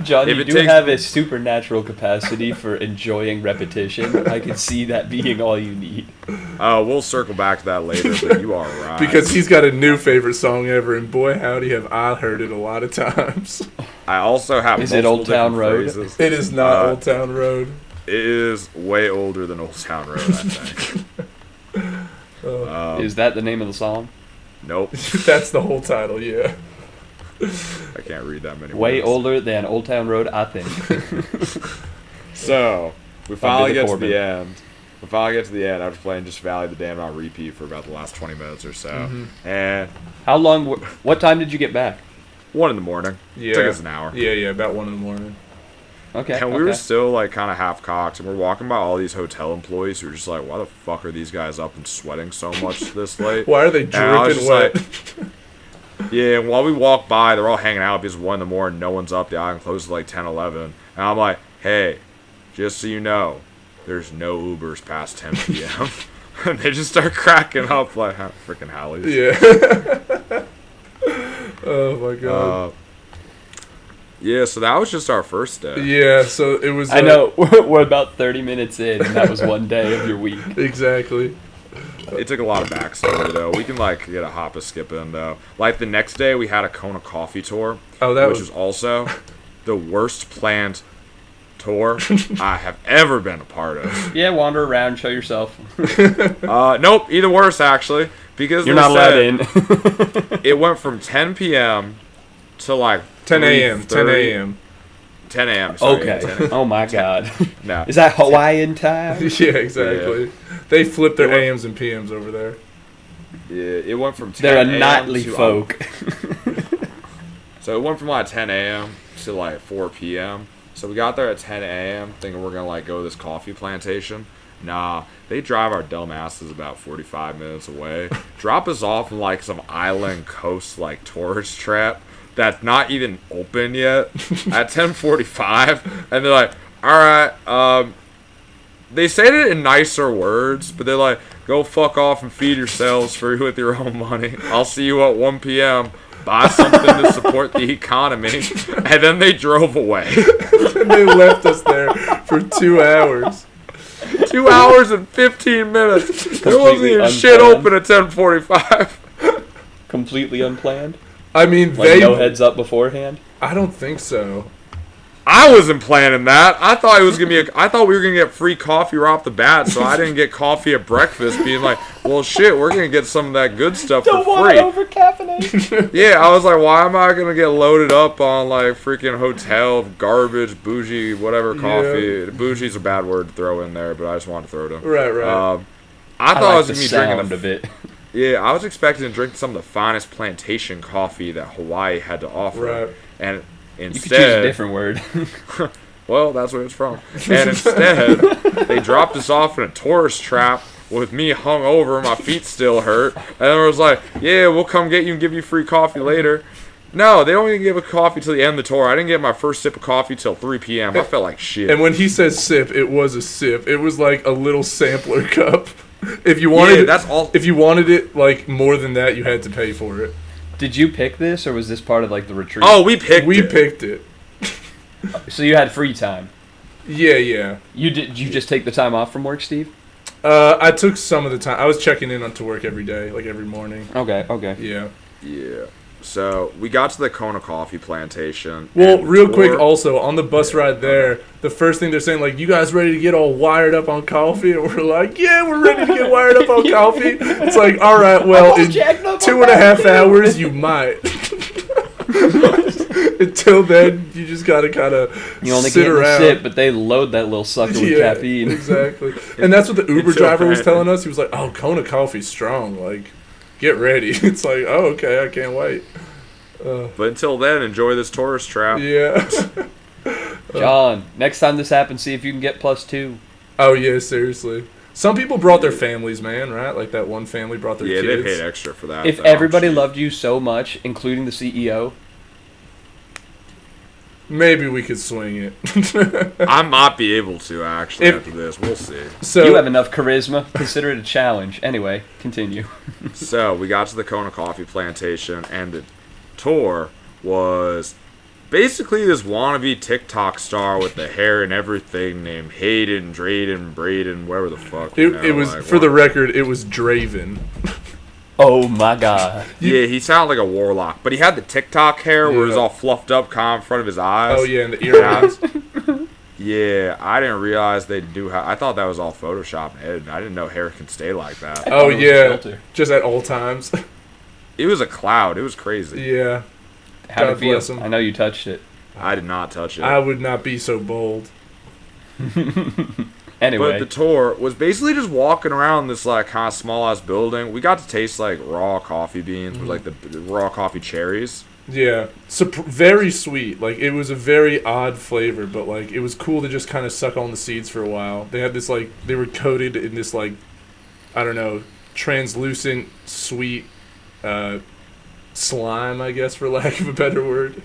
John, If you it do takes- have a supernatural capacity for enjoying repetition. I can see that being all you need. We'll circle back to that later, but you are right. Because he's got a new favorite song ever, and boy howdy have I heard it a lot of times. I also have Is it multiple Old Town different Road? phrases. It is not Uh, Old Town Road. It is way older than Old Town Road, I think. Is that the name of the song? Nope, That's the whole title, yeah. I can't read that many Way words. older than Old Town Road, I think. So, we finally Billy get Corbin. to the end. We finally get to the end after playing just Valley of the Dam on repeat for about the last 20 minutes or so. Mm-hmm. And How long? What time did you get back? 1 in the morning. Yeah. Took us an hour. Yeah, about 1 in the morning. Okay. And we were okay. still like kind of half cocked, and we're walking by all these hotel employees who are just like, "Why the fuck are these guys up and sweating so much this late?" Why are they And I was dripping just wet? Yeah, and while we walk by, they're all hanging out because 1 in the morning, no one's up. The island closes at like 10, 11. And I'm like, "Hey, just so you know, there's no Ubers past 10 p.m." And they just start cracking up like freaking Hallies. Yeah. Oh my god. Yeah, so that was just our first day. Yeah, so it was. I know we're about 30 minutes in, and that was one day of your week. Exactly. It took a lot of backstory though. We can like get a hop a skip in though. Like the next day we had a Kona coffee tour. Oh, that which was. was also the worst planned tour I have ever been a part of. Yeah, wander around, show yourself. Nope, even worse actually. Because You're they not allowed said in. it went from 10 p.m. to like 10 a.m. 10 3:30 a.m. 10 a.m. Sorry, Okay. 10 a.m. Oh my God. No. Is that Hawaiian time? Yeah, exactly. They flip their It went- AMs and PMs over there. Yeah, it went from 10 They're a a.m. nightly to, folk. So it went from like 10 a.m. to like 4 p.m. So we got there at 10 a.m. thinking we're gonna like go to this coffee plantation. Nah, they drive our dumb asses about 45 minutes away, drop us off in like some island coast like tourist trap that's not even open yet at 10:45, and they're like, "All right," they said it in nicer words, but they're like, "Go fuck off and feed yourselves with your own money. I'll see you at 1 p.m. Buy something to support the economy," and then they drove away. And they left us there for 2 hours. 2 hours and 15 minutes. There wasn't Completely even shit unplanned. open at 10:45. Completely unplanned? I mean, Like they. no heads up beforehand? I don't think so. I wasn't planning that. I thought it was gonna be. I thought we were gonna get free coffee right off the bat, so I didn't get coffee at breakfast. Being like, well, shit, we're gonna get some of that good stuff for free. over-caffeinate. Yeah, I was like, why am I gonna get loaded up on like freaking hotel garbage, bougie, whatever coffee? Bougie's a bad word to throw in there, but I just wanted to throw it in. Right. I thought I was gonna be drinking sound of it. Yeah, I was expecting to drink some of the finest plantation coffee that Hawaii had to offer, Right. and You could choose a instead, different word. well, that's where it's from. And instead, they dropped us off in a tourist trap with me hung over, my feet still hurt. And it was like, yeah, we'll come get you and give you free coffee later. No, they don't even give a coffee till the end of the tour. I didn't get my first sip of coffee till 3 p.m. I felt like shit. And when he says sip, it was a sip. It was like a little sampler cup. If you wanted that's all. If you wanted it like more than that, you had to pay for it. Did you pick this, or was this part of like the retreat? Oh, we picked it. So you had free time. Yeah. You just take the time off from work, Steve? I took some of the time. I was checking in to work every day, like every morning. Okay. Yeah. So we got to the Kona coffee plantation. Well, real quick, also on the bus ride there, the first thing they're saying, like, "You guys ready to get all wired up on coffee?" And we're like, "Yeah, we're ready to get wired up on coffee." It's like, all right, well, in 2.5 hours, you might. Until then, you just gotta kind of you only sit get around. a sip, but they load that little sucker with caffeine. Exactly. And that's what the Uber driver was telling us. He was like, "Oh, Kona coffee's strong. Like, get ready." It's like, oh, okay, I can't wait. But until then, enjoy this tourist trap. Yeah. John, next time this happens, see if you can get +2. Oh yeah, seriously. Some people brought their families, man, right? Like that one family brought their kids. Yeah, they paid extra for that. If everybody loved you so much, including the CEO, maybe we could swing it. I might be able to, actually, after this. We'll see. So you have enough charisma. Consider it a challenge. Anyway, continue. So we got to the Kona coffee plantation, and the tour was basically this wannabe TikTok star with the hair and everything named Hayden, Drayden, Braden, whatever the fuck. It was, like, for the record, it was Draven. Oh my god. Yeah, he sounded like a warlock, but he had the TikTok hair where it was all fluffed up kind of in front of his eyes. Oh yeah, and the earrings. Yeah, I didn't realize they do. I thought that was all Photoshop and edited. I didn't know hair can stay like that. Oh yeah, just at all times. It was a cloud. It was crazy. Yeah. How did it feel? I know you touched it. I did not touch it. I would not be so bold. Anyway. But the tour was basically just walking around this like kind of small ass building. We got to taste like raw coffee beans with like the raw coffee cherries. Yeah, so very sweet. Like it was a very odd flavor, but like it was cool to just kind of suck on the seeds for a while. They had this like they were coated in this like I don't know translucent sweet slime, I guess, for lack of a better word.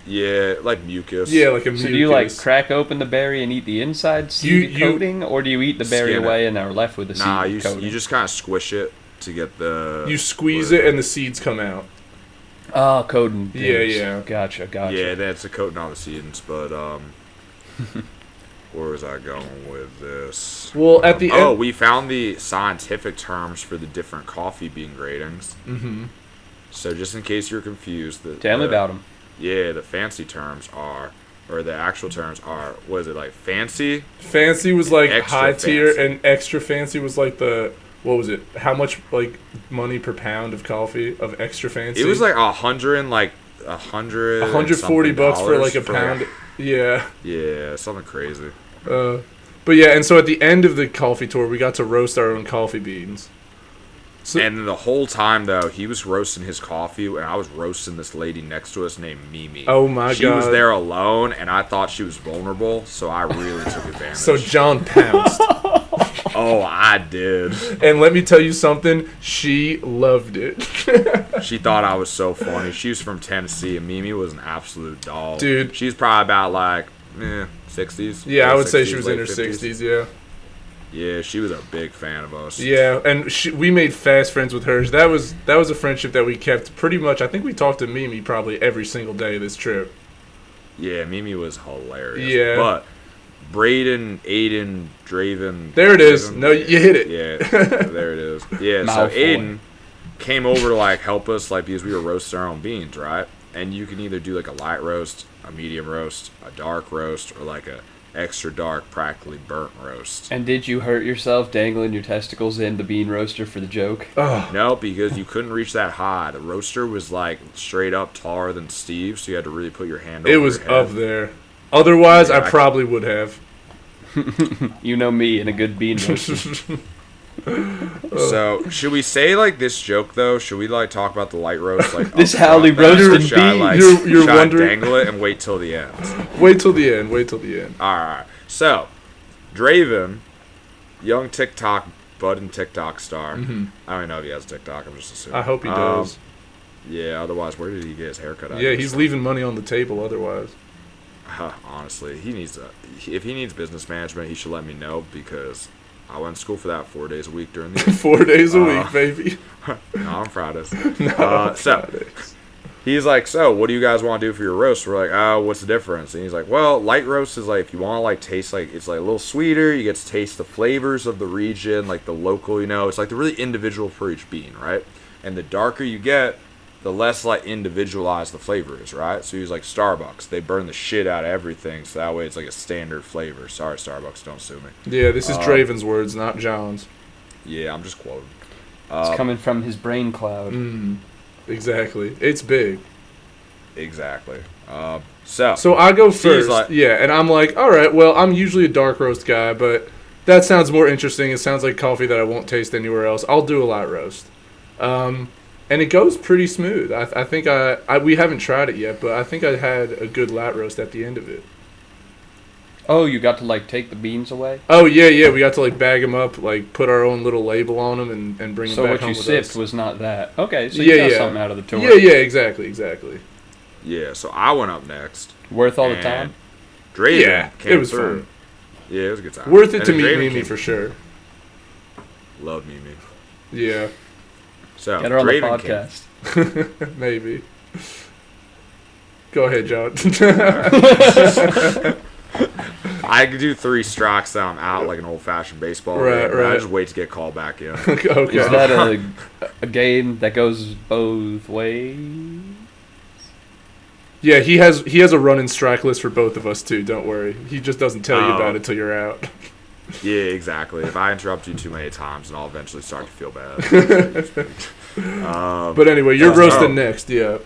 Yeah, like mucus. Yeah, like a mucus. So do you like crack open the berry and eat the inside seed coating, or do you eat the berry away and are left with the seed coating? You just kind of squish it to get the... You squeeze it and the seeds come out. Oh, coating. Yeah. Gotcha. Yeah, that's a coating on the seeds, but where was I going with this? Well, at the end... Oh, we found the scientific terms for the different coffee bean gradings. Mm-hmm. So just in case you're confused... Tell me about them. Yeah, the fancy terms are... Or the actual terms are... What is it, like fancy? Fancy was like high tier, fancy. and extra fancy was like the... What was it? How much like money per pound of coffee of extra fancy? It was like $140 for like a pound. Yeah, something crazy. But yeah, and so at the end of the coffee tour, we got to roast our own coffee beans. So, and the whole time though, he was roasting his coffee, and I was roasting this lady next to us named Mimi. Oh my god! She was there alone, and I thought she was vulnerable, so I really took advantage. So John pounced. Oh, I did. And let me tell you something, she loved it. She thought I was so funny. She was from Tennessee, and Mimi was an absolute doll. Dude. She's probably about like 60s. Yeah, I would say she 60s, was in her 50s. 60s, yeah. Yeah, she was a big fan of us. Yeah, and we made fast friends with her. That was a friendship that we kept pretty much. I think we talked to Mimi probably every single day of this trip. Yeah, Mimi was hilarious. Yeah. But Braden, Aiden, Draven. There it is. No, you hit it. Yeah, there it is. Yeah, so Aiden came over to like help us, like because we were roasting our own beans, right? And you can either do like a light roast, a medium roast, a dark roast, or like a extra dark, practically burnt roast. And did you hurt yourself dangling your testicles in the bean roaster for the joke? Oh. No, because you couldn't reach that high. The roaster was like straight up taller than Steve, so you had to really put your hand over it was your head. up there. Otherwise, I probably would have. You know me and a good bean roaster. So, should we say like this joke though? Should we like talk about the light roast? Like this Howley roasted beans. You're should wondering. I dangle it and wait till the end. Wait till the end. All right. So, Draven young TikTok, budding TikTok star. Mm-hmm. I don't even know if he has TikTok. I'm just assuming. I hope he does. Yeah, otherwise, where did he get his haircut at? Yeah, he's leaving money on the table otherwise. Honestly, he needs if he needs business management, he should let me know because I went to school for that 4 days a week during the 4 days a week, baby. not on Fridays. So he's like, so what do you guys want to do for your roast? We're like, oh, what's the difference? And he's like, well, light roast is like if you want to like taste like it's like a little sweeter, you get to taste the flavors of the region, like the local, it's like the really individual for each bean, right? And the darker you get, the less like individualized the flavor is, right? So he's like Starbucks. They burn the shit out of everything, so that way it's like a standard flavor. Sorry, Starbucks, don't sue me. Yeah, this is Draven's words, not John's. Yeah, I'm just quoting. It's coming from his brain cloud. Exactly. It's big. Exactly. So I go first. Like, yeah, and I'm like, all right, well, I'm usually a dark roast guy, but that sounds more interesting. It sounds like coffee that I won't taste anywhere else. I'll do a light roast. And it goes pretty smooth. I think we haven't tried it yet, but I think I had a good light roast at the end of it. Oh, you got to like take the beans away? Oh yeah, we got to like bag them up, like put our own little label on them and bring them back home with us. So what you sipped was not that. Okay, so you got something out of the tour. Yeah, exactly. Yeah, so I went up next. Worth all the time? Draven came it was through. fun. Yeah, it was a good time. Worth it to meet Mimi for sure. Love Mimi. Yeah. So get her on the Draven podcast. Maybe. Go ahead, John. I could do 3 strikes that I'm out like an old-fashioned baseball game. Right. I just wait to get called back in. Okay. Is that a game that goes both ways? Yeah, he has a running strike list for both of us too. Don't worry. He just doesn't tell you about it till you're out. Yeah, exactly. If I interrupt you too many times, then I'll eventually start to feel bad. But anyway, you're roasting next, yeah.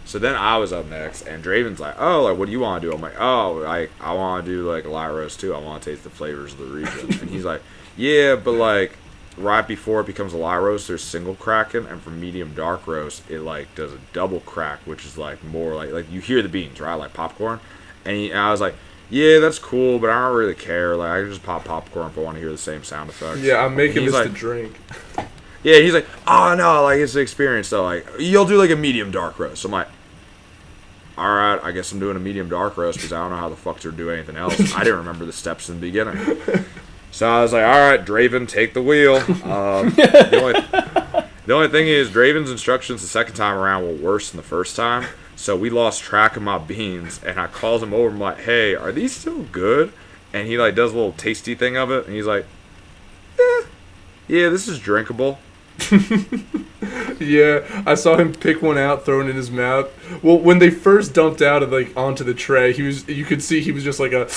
So then I was up next, and Draven's like, oh, like, what do you want to do? I'm like, oh, I want to do, like, a light roast, too. I want to taste the flavors of the region. And he's like, yeah, but, like, right before it becomes a light roast, there's single cracking, and for medium dark roast, it, like, does a double crack, which is, like, more, like you hear the beans, right? Like popcorn. And I was like, yeah, that's cool, but I don't really care. Like, I can just pop popcorn if I want to hear the same sound effects. Yeah, I'm making this to drink. Yeah, he's like, oh, no, like, it's an experience, though. Like, you'll do, like, a medium dark roast. I'm like, all right, I guess I'm doing a medium dark roast because I don't know how the fuck to do anything else. I didn't remember the steps in the beginning. So I was like, all right, Draven, take the wheel. The only thing is, Draven's instructions the second time around were worse than the first time. So we lost track of my beans, and I called him over. I'm like, hey, are these still good? And he, like, does a little tasty thing of it, and he's like, yeah, this is drinkable. Yeah, I saw him pick one out, throw it in his mouth. Well, when they first dumped out of like onto the tray, you could see he was just like a,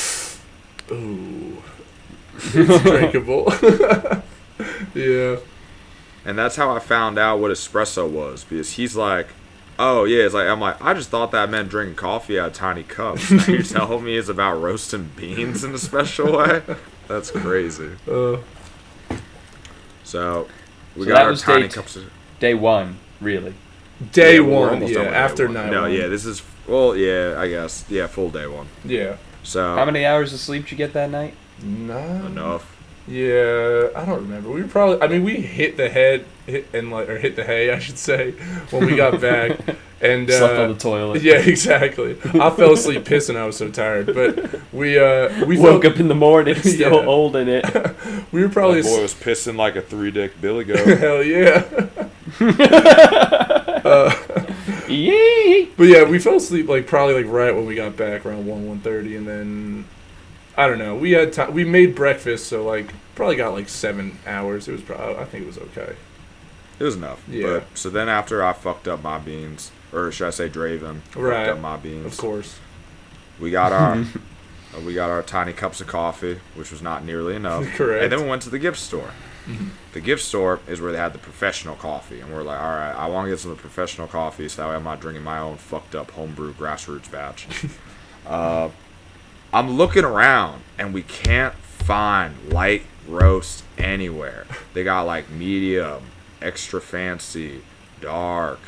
ooh, it's drinkable. Yeah. And that's how I found out what espresso was, because he's like, oh yeah, it's like, I'm like, I just thought that meant drinking coffee out of tiny cups. Now you're telling me it's about roasting beans in a special way? That's crazy. So we got our tiny cups. Day one, really. Day one, yeah, after night. No, yeah, this is, well, yeah, I guess. Yeah, full day one. Yeah. So how many hours of sleep did you get that night? None. Enough. Yeah, I don't remember. We probably, I mean, we hit the hay, I should say, when we got back. And slept on the toilet. Yeah, exactly. I fell asleep pissing. I was so tired. But we woke up in the morning still holding it. We were probably. That boy was pissing like a 3-dick Billie goat. Hell yeah. Yee. But yeah, we fell asleep like probably like right when we got back around 1:30, and then I don't know. We had time. We made breakfast, so like probably got like 7 hours. It was probably, I think it was okay. It was enough. Yeah. But, so then after I fucked up my beans, or should I say Draven fucked up my beans. Of course. We got our tiny cups of coffee, which was not nearly enough. Correct. And then we went to the gift store. Mm-hmm. The gift store is where they had the professional coffee, and we're like, all right, I want to get some of the professional coffee, so that way I'm not drinking my own fucked up homebrew grassroots batch. I'm looking around, and we can't find light roast anywhere. They got like medium, extra fancy, dark,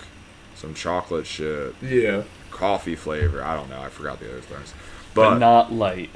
some chocolate shit. Yeah. Coffee flavor. I don't know. I forgot the other things. But not light.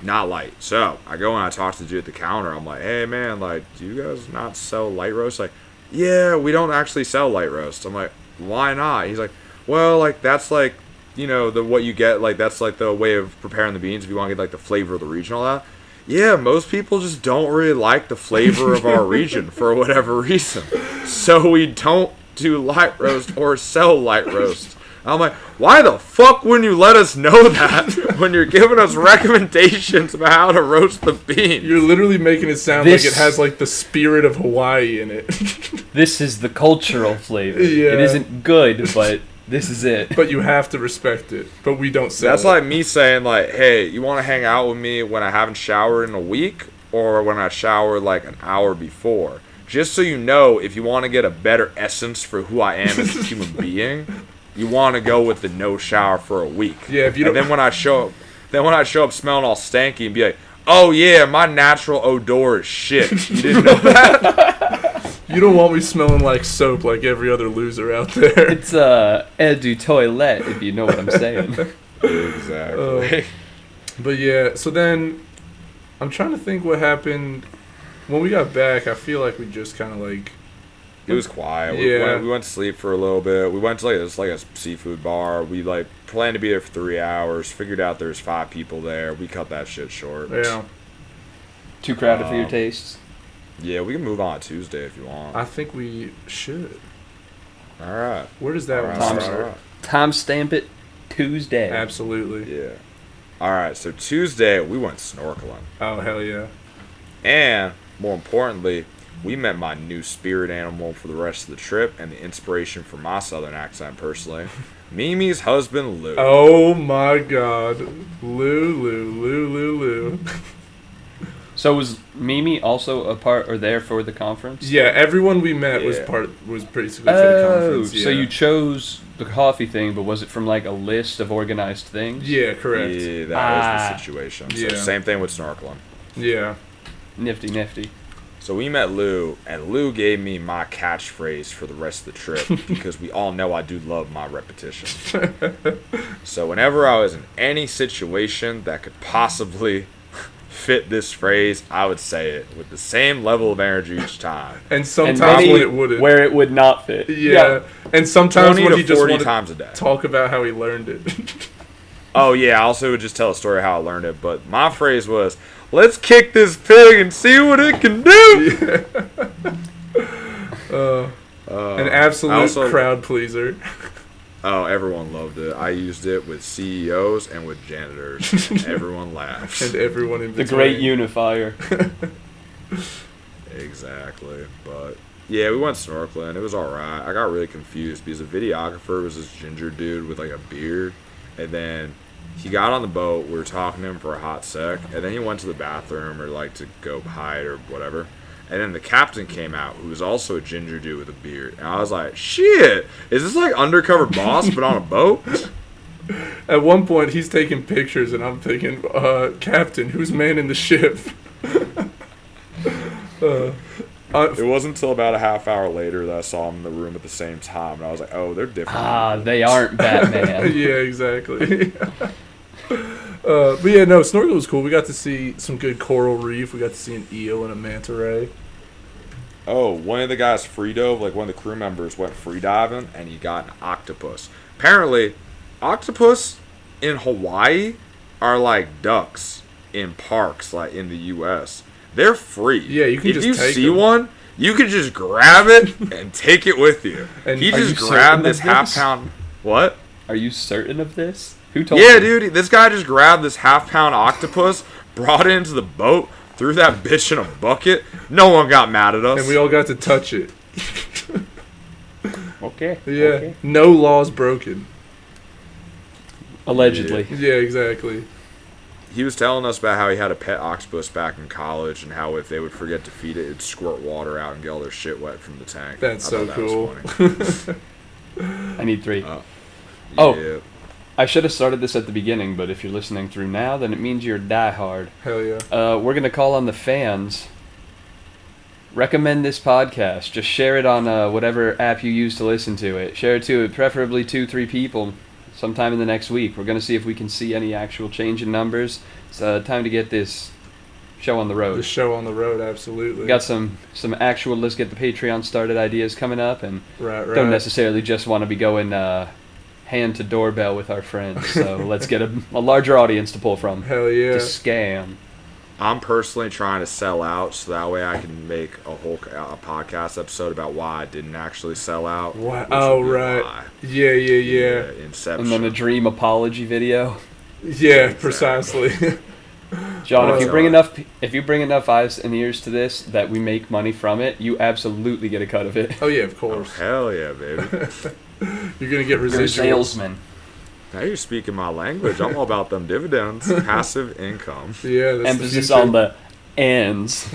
not light. So I go and I talk to the dude at the counter. I'm like, hey man, like, do you guys not sell light roast? Like, yeah, we don't actually sell light roast. I'm like, why not? He's like, well, like that's like, you know, the what you get, like that's like the way of preparing the beans if you want to get like the flavor of the region, all that. Yeah, most people just don't really like the flavor of our region for whatever reason. So we don't do light roast or sell light roast. I'm like, why the fuck wouldn't you let us know that when you're giving us recommendations about how to roast the beans? You're literally making it sound like it has like the spirit of Hawaii in it. This is the cultural flavor. Yeah. It isn't good, but this is it. But you have to respect it. But we don't sell That's it. like me saying, like, hey, you want to hang out with me when I haven't showered in a week or when I showered like an hour before? Just so you know, if you want to get a better essence for who I am as a human being, you want to go with the no shower for a week. Yeah, if you don't. And then when I show up smelling all stanky and be like, oh yeah, my natural odor is shit. You didn't know that? You don't want me smelling like soap like every other loser out there. It's air du toilette, if you know what I'm saying. Exactly. But yeah, so then I'm trying to think what happened when we got back. I feel like we just kind of like. It was quiet. Yeah. We went to sleep for a little bit. We went to like a seafood bar. We like planned to be there for 3 hours. Figured out there's 5 people there. We cut that shit short. Yeah. Too crowded for your tastes? Yeah, we can move on Tuesday if you want. I think we should. All right. Where does that All one right, start? all right. Timestamp it Tuesday. Absolutely. Yeah. All right. So Tuesday we went snorkeling, Oh, hell yeah. and more importantly, we met my new spirit animal for the rest of the trip and the inspiration for my southern accent personally, Mimi's husband, Lou. Oh my god. Lou. So was Mimi also a part or there for the conference? Yeah, everyone we met was Yeah. basically for the conference. Yeah. So you chose the coffee thing, but was it from like a list of organized things? Yeah, correct. Yeah, that was the situation. So Yeah. same thing with snorkeling. Yeah. Nifty. So we met Lou, and Lou gave me my catchphrase for the rest of the trip because we all know I do love my repetition. So whenever I was in any situation that could possibly fit this phrase, I would say it with the same level of energy each time. And sometimes many when it wouldn't. where it would not fit. Yeah. And sometimes 20 when to he just 40 wanted to times a day. talk about how he learned it. Oh yeah, I also would just tell a story of how I learned it, but my phrase was, let's kick this pig and see what it can do! An absolute crowd pleaser. Oh, everyone loved it. I used it with CEOs and with janitors, and everyone laughed. And everyone in The between. great unifier. Exactly, but yeah, we went snorkeling. It was alright. I got really confused because the videographer was this ginger dude with like a beard, and then he got on the boat. We were talking to him for a hot sec, and then he went to the bathroom or like to go hide or whatever. And then the captain came out, who was also a ginger dude with a beard. And I was like, shit, is this like Undercover Boss but on a boat? At one point, he's taking pictures, and I'm thinking, Captain, who's manning the ship? It wasn't until about a half hour later that I saw him in the room at the same time. And I was like, oh, they're different. They aren't Batman. Yeah, exactly. But yeah, no, snorkel was cool. We got to see some good coral reef. We got to see an eel and a manta ray. Oh, one of the guys free dove, like one of the crew members went free diving, and he got an octopus. Apparently, octopus in Hawaii are like ducks in parks, like in the U.S. They're free. Yeah, you can if just you take see them. one, you can just grab it and take it with you. And he are just you grabbed certain this of this? half-pound. What? Are you certain of this? Who told Yeah, you? dude, this guy just grabbed this half-pound octopus, brought it into the boat, threw that bitch in a bucket. No one got mad at us. And we all got to touch it. Okay. Yeah. Okay. No laws broken. Allegedly. Yeah, exactly. He was telling us about how he had a pet octopus back in college and how if they would forget to feed it, it'd squirt water out and get all their shit wet from the tank. That's I so thought cool. That was funny. I need 3. Oh. Oh. I should have started this at the beginning, but if you're listening through now, then it means you're diehard. Hell yeah. We're going to call on the fans. Recommend this podcast. Just share it on whatever app you use to listen to it. Share it to preferably 2-3 people. sometime in the next week. We're going to see if we can see any actual change in numbers. It's time to get this show on the road. The show on the road, absolutely. We got some actual let's get the Patreon started ideas coming up, and right. don't necessarily just want to be going hand to doorbell with our friends. So let's get a larger audience to pull from. Hell yeah. To scam. I'm personally trying to sell out so that way I can make a whole podcast episode about why I didn't actually sell out. Wow. Oh, right. Yeah. Inception. And then a dream apology video. Yeah, Exactly. Precisely. John, if you bring enough eyes and ears to this that we make money from it, you absolutely get a cut of it. Oh yeah, of Oh, course. hell yeah, baby. You're gonna get You're a residuals. salesman. Now you're speaking my language. I'm all about them dividends, passive income. Yeah, that's Emphasis the future. on the ends.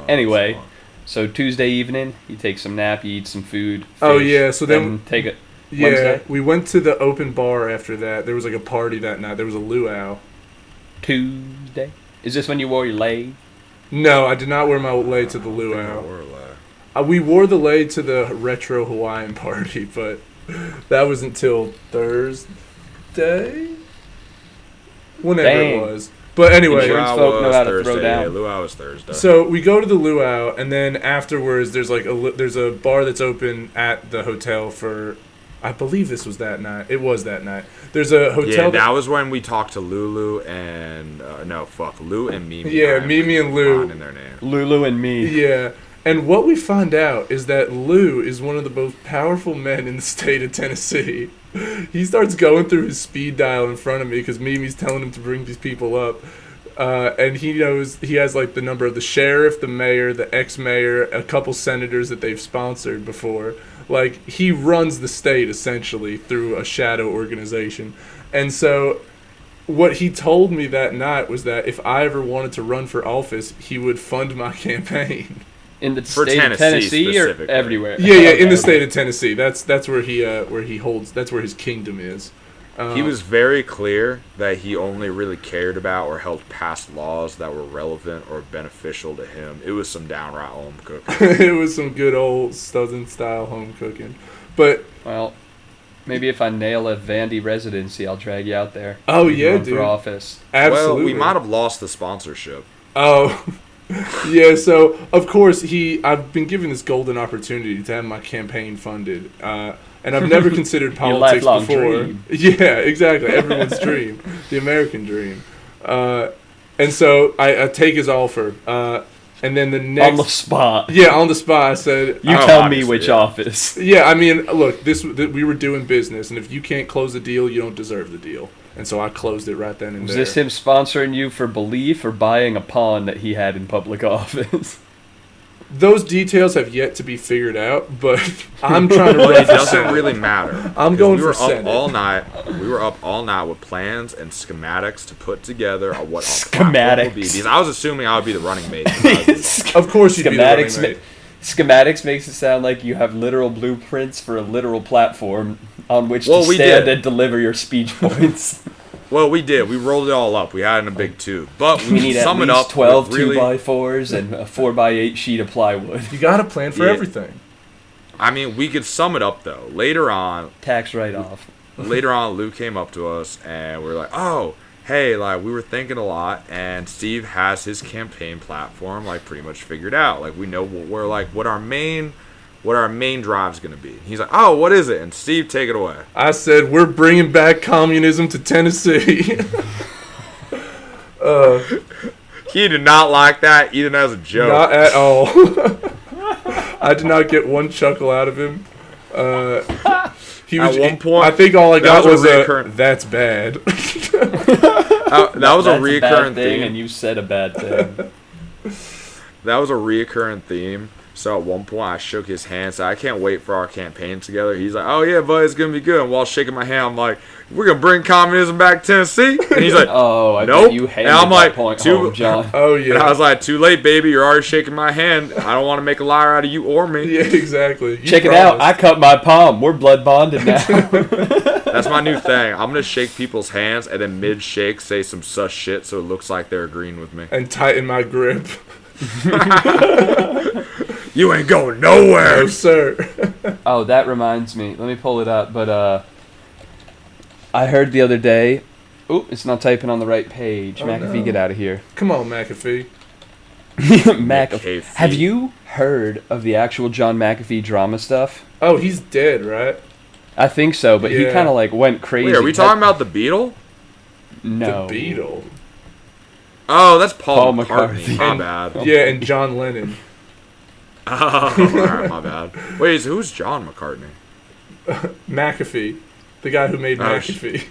Anyway, Oh, so Tuesday evening, you take some nap, you eat some food. Oh, fish, yeah, so then- take it. Yeah, Wednesday? we went to the open bar after that. There was like a party that night. There was a luau. Tuesday. Is this when you wore your lei? No, I did not wear my lei to the luau. or less. We wore the lei to the retro Hawaiian party, but that was until Thursday? Whenever Dang. it was. But anyway, Insurance Luau folk know was how to throw Thursday. down. Yeah, luau was Thursday. so we go to the luau, and then afterwards there's like there's a bar that's open at the hotel for, I believe this was that night. It was that night. There's a hotel. yeah, that was when we talked to Lulu and Lou and Mimi. Yeah, Mimi and Lou. In their name. Lulu and me. Yeah. And what we find out is that Lou is one of the most powerful men in the state of Tennessee. He starts going through his speed dial in front of me because Mimi's telling him to bring these people up. And he knows, he has like the number of the sheriff, the mayor, the ex-mayor, a couple senators that they've sponsored before. Like, he runs the state essentially through a shadow organization. And so what he told me that night was that if I ever wanted to run for office, he would fund my campaign. In the For state of Tennessee Tennessee or specifically. everywhere? Yeah, in Okay. the state of Tennessee. That's where he holds. That's where his kingdom is. He was very clear that he only really cared about or helped pass laws that were relevant or beneficial to him. It was some downright home cooking. It was some good old Southern style home cooking. But Well, maybe if I nail a Vandy residency, I'll drag you out there. oh You can yeah, run dude, for office. absolutely. Well, we might have lost the sponsorship. Oh, yeah. So of course I've been given this golden opportunity to have my campaign funded, and I've never considered politics lifelong before. dream. Yeah, exactly. Everyone's dream, the American dream. And so I take his offer, and then the next On the spot. yeah, on the spot I said, You Oh, tell me obviously, which yeah. office. yeah. I mean, look, we were doing business, and if you can't close the deal, you don't deserve the deal. And so I closed it right then and Was there. this him sponsoring you for belief or buying a pawn that he had in public office? Those details have yet to be figured out, but I'm trying to But run it for doesn't Senate. really matter. I'm 'Cause going we were for up Senate. all night. We were up all night with plans and schematics to put together what our platform would be. Schematics. Because I was assuming I would be the running mate. Of course, you'd be the running Schematics, mate. schematics makes it sound like you have literal blueprints for a literal platform on which Well, to we stand did. and deliver your speech points. Well, we did. We rolled it all up. We had it in a big tube. But We need at sum it least up 12 with really, 2x4s and a 4x8 sheet of plywood. You got to plan for Yeah. everything. I mean, we could sum it up though. Later on, Tax write-off. Luke came up to us and we are like, "Oh, hey, like we were thinking a lot, and Steve has his campaign platform like pretty much figured out. Like we know what our main drive's gonna be." He's like, "Oh, what is it?" And Steve, take it away. I said, we're bringing back communism to Tennessee. He did not like that, even as a joke. Not at all. I did not get one chuckle out of him. He was, At one point, I think all I got that was was a a, reoccurring- that's bad. That was a That's bad reoccurring thing, theme. and you said a bad thing. That was a reoccurring theme. So at one point, I shook his hand. So I can't wait for our campaign together. He's like, "Oh yeah, buddy, it's gonna be good." And while shaking my hand, I'm like, "We're gonna bring communism back to Tennessee." And he's like, Oh, I Nope. bet you hated And I'm that like, point too- home, John. Oh, And I yeah. was like, "Too late, baby. You're already shaking my hand. I don't want to make a liar out of you or me." Yeah, exactly. You Check it out. I promised. cut my palm. We're blood bonded now. That's my new thing. I'm gonna shake people's hands and then mid-shake say some sus shit so it looks like they're agreeing with me. And tighten my grip. You ain't going nowhere. No, sir. Oh, that reminds me. Let me pull it up. But I heard the other day. Oh, it's not typing on the right page. Oh, McAfee, no. get out of here. Come on, McAfee. McAfee. Have you heard of the actual John McAfee drama stuff? Oh, he's dead, right? I think so, but he Yeah. kind of like went crazy. Wait, are we talking about the Beatle? No. The Beatle. Oh, that's Paul McCartney. McCartney. My And- bad. Yeah, and John Lennon. Oh, alright, my bad. Wait, so who's John McCartney? McAfee. The guy who made Oh, McAfee.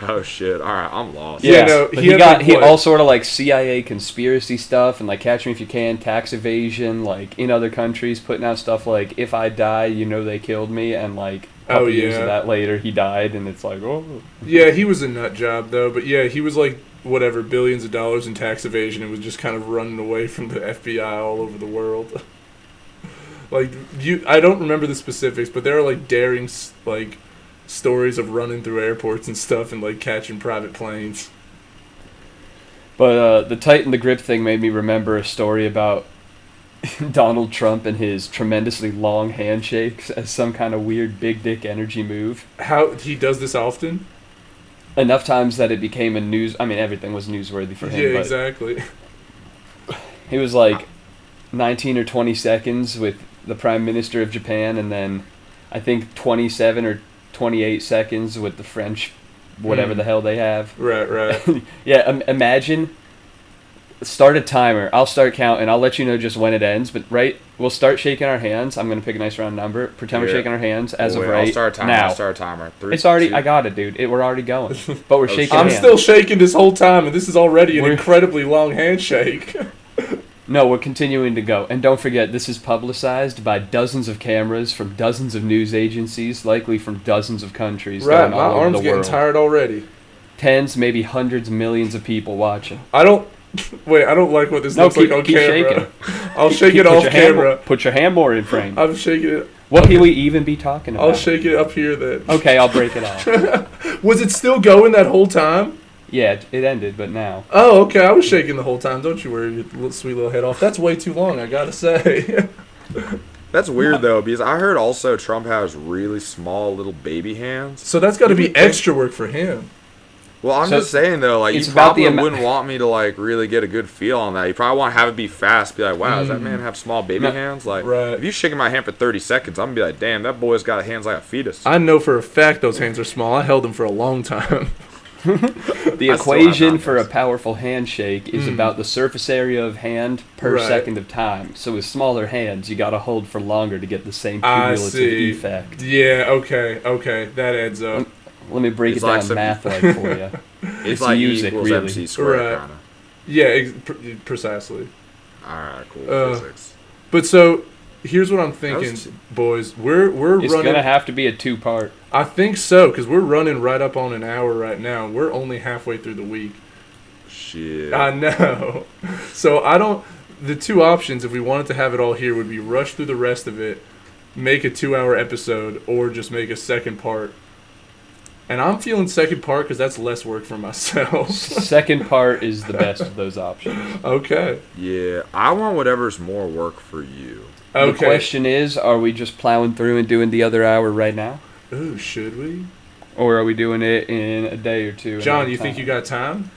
Oh shit! All right, I'm lost. Yeah, Yeah, no, but he had, like, he what? all sort of like CIA conspiracy stuff and like Catch Me If You Can, tax evasion, like in other countries putting out stuff like if I die, you know they killed me, and like a couple years yeah. of that later he died, and it's like oh. Yeah, he was a nut job though, but yeah, he was like whatever billions of dollars in tax evasion and was just kind of running away from the FBI all over the world. Like I don't remember the specifics, but there are like daring like stories of running through airports and stuff and like catching private planes. But the tighten the grip thing made me remember a story about Donald Trump and his tremendously long handshakes as some kind of weird big dick energy move. How he does this often? Enough times that it became a news. I mean, everything was newsworthy for him. Yeah, but exactly. He was like 19 or 20 seconds with the Prime Minister of Japan, and then I think 27 or 28 seconds with the French, whatever the hell they have. Right. Yeah, imagine. Start a timer. I'll start counting. I'll let you know just when it ends. But we'll start shaking our hands. I'm gonna pick a nice round number. Pretend we're Yeah. shaking our hands as Wait, of right I'll start a timer. now. I'll start a timer. 3, It's already. 2. I got it, dude. We're already going. But we're Oh, shaking I'm hands. still shaking this whole time, and this is already an We're- incredibly long handshake. No, we're continuing to go. And don't forget, this is publicized by dozens of cameras from dozens of news agencies, likely from dozens of countries. Right, going my all over arm's the getting world. tired already. Tens, maybe hundreds, millions of people watching. I don't like what this No, looks keep- like on keep camera. shaking. I'll shake it Put off your hand camera. put your hand more in frame. I'm shaking it. What can we even be talking about? I'll shake it up here then. Okay, I'll break it off. Was it still going that whole time? Yeah, it ended, but now. Oh, okay. I was shaking the whole time. Don't you worry, your little, sweet little head off. That's way too long, I gotta say. That's weird though, because I heard also Trump has really small little baby hands. So that's got to be extra work for him. Well, I'm So, just saying though, like it's you about the probably ama- wouldn't want me to like really get a good feel on that. You probably want to have it be fast. Be like, wow, does that man have small baby No. hands? Like, Right. if you shaking my hand for 30 seconds, I'm gonna be like, damn, that boy's got hands like a fetus. I know for a fact those hands are small. I held them for a long time. The I still equation have for a those. powerful handshake is about the surface area of hand per Right. second of time. So with smaller hands, you gotta hold for longer to get the same I cumulative see. effect. Yeah, okay. That adds up. Let me break It's it like down some- math-like for you. It's It's like music, E equals really. MC squared, Right. kind of. Yeah, precisely. All right, cool. Uh, Physics. But so here's what I'm thinking, was- boys. We're It's running. gonna have to be a two-part. I think so, because we're running right up on an hour right now. We're only halfway through the week. Shit. I know. So I don't. The two options, if we wanted to have it all here, would be rush through the rest of it, make a 2-hour episode, or just make a second part. And I'm feeling second part because that's less work for myself. Second part is the best of those options. Okay. Yeah, I want whatever's more work for you. Okay. The question is, are we just plowing through and doing the other hour right now? Ooh, should we? Or are we doing it in a day or two? John, at a you think time? you got time?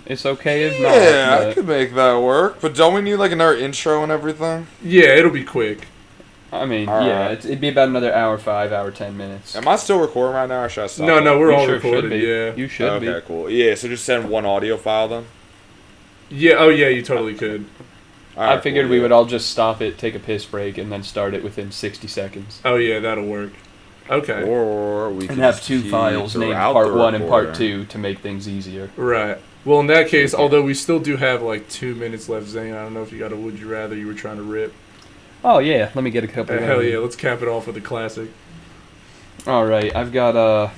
It's okay if not. Yeah, I but- could make that work. But don't we need like another intro and everything? Yeah, it'll be quick. I mean, All yeah, right. it'd be about another hour 5, hour 10 minutes. Am I still recording right now, or should I stop? No, we're You all sure recorded. should be. Yeah. You should Okay, be. cool. Yeah, so just send one audio file then. Yeah. Oh, yeah. You totally could. All right, I figured cool, we yeah. would all just stop it, take a piss break, and then start it within 60 seconds. Oh, yeah. That'll work. Okay. Or we And can have just 2 keep files named throughout part the 1 and part recording. 2 to make things easier. Right. Well, in that case, although we still do have like 2 minutes left, Zane, I don't know if you got a would you rather you were trying to rip. Oh, yeah, let me get a couple of Hell those. yeah, let's cap it off with a classic. All right, I've got a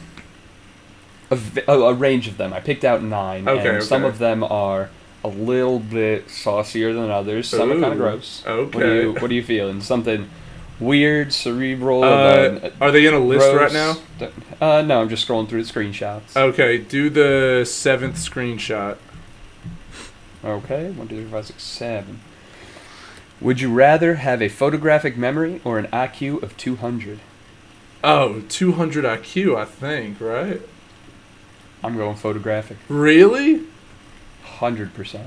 range of them. I picked out 9, Okay, and some okay. of them are a little bit saucier than others. Some are kind Ooh, of gross. okay. What are you feeling? Something weird, cerebral? Are they in a list right now? No, I'm just scrolling through the screenshots. Okay, do the 7th screenshot. Okay, 1, 2, 3, 4, 5, 6, 7. Would you rather have a photographic memory or an IQ of 200? Oh, 200 IQ, I think, right? I'm going photographic. Really? 100%.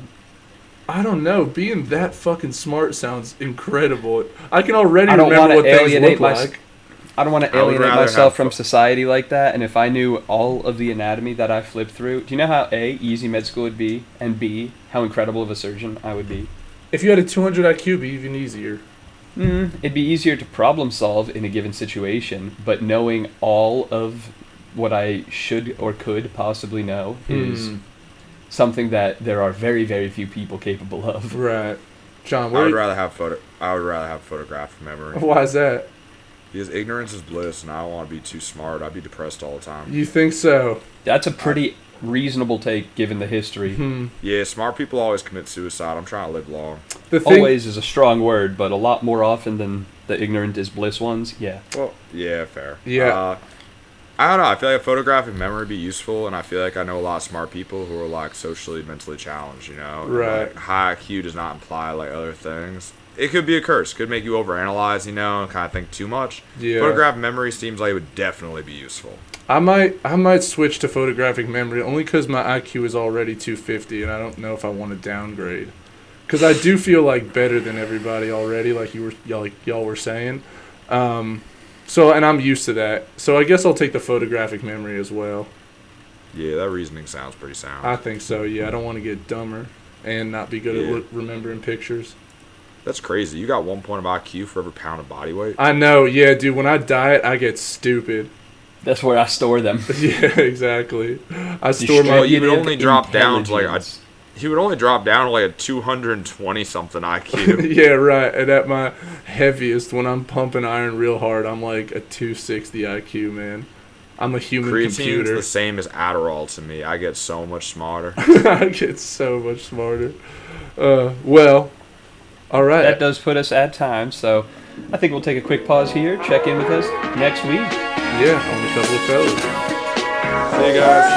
I don't know. Being that fucking smart sounds incredible. I can already I don't remember wanna what things alienate look my- like. I don't want to I would alienate rather myself have from society like that, and if I knew all of the anatomy that I flipped through, do you know how A, easy med school would be, and B, how incredible of a surgeon I would be? If you had a 200 IQ, it'd be even easier. It'd be easier to problem solve in a given situation, but knowing all of what I should or could possibly know is something that there are very, very few people capable of. Right. John, I would rather have photographic memory. why is that? Because ignorance is bliss, and I don't want to be too smart. I'd be depressed all the time. You think so? That's a pretty reasonable take given the history. Yeah, smart people always commit suicide. I'm trying to live long. The thing, Always is a strong word, but a lot more often than the ignorant is bliss ones, yeah. Well, yeah, fair. Yeah. I don't know. I feel like a photographic memory would be useful, and I feel like I know a lot of smart people who are like socially, mentally challenged. You know, and, Right. like, high IQ does not imply like other things. It could be a curse. Could make you overanalyze, you know, and kind of think too much. Yeah. Photographic memory seems like it would definitely be useful. I might switch to photographic memory only because my IQ is already 250, and I don't know if I want to downgrade. Because I do feel like better than everybody already, like y'all were saying. So, and I'm used to that. So I guess I'll take the photographic memory as well. Yeah, that reasoning sounds pretty sound. I think so. Yeah, I don't want to get dumber and not be good at remembering pictures. That's crazy. You got 1 point of IQ for every pound of body weight. I know. Yeah, dude. When I diet, I get stupid. That's where I store them. Yeah, exactly. I store my. Well, you would only drop down to like intelligence. he would only drop down to like a 220 something IQ. Yeah, right. And at my heaviest, when I'm pumping iron real hard, I'm like a 260 IQ, man. I'm a human Creatine's computer. the same as Adderall to me. I get so much smarter. I get so much smarter. Well, all right. That does put us at time, so I think we'll take a quick pause here, check in with us next week. Yeah, on the Couple of Fellas. See you guys.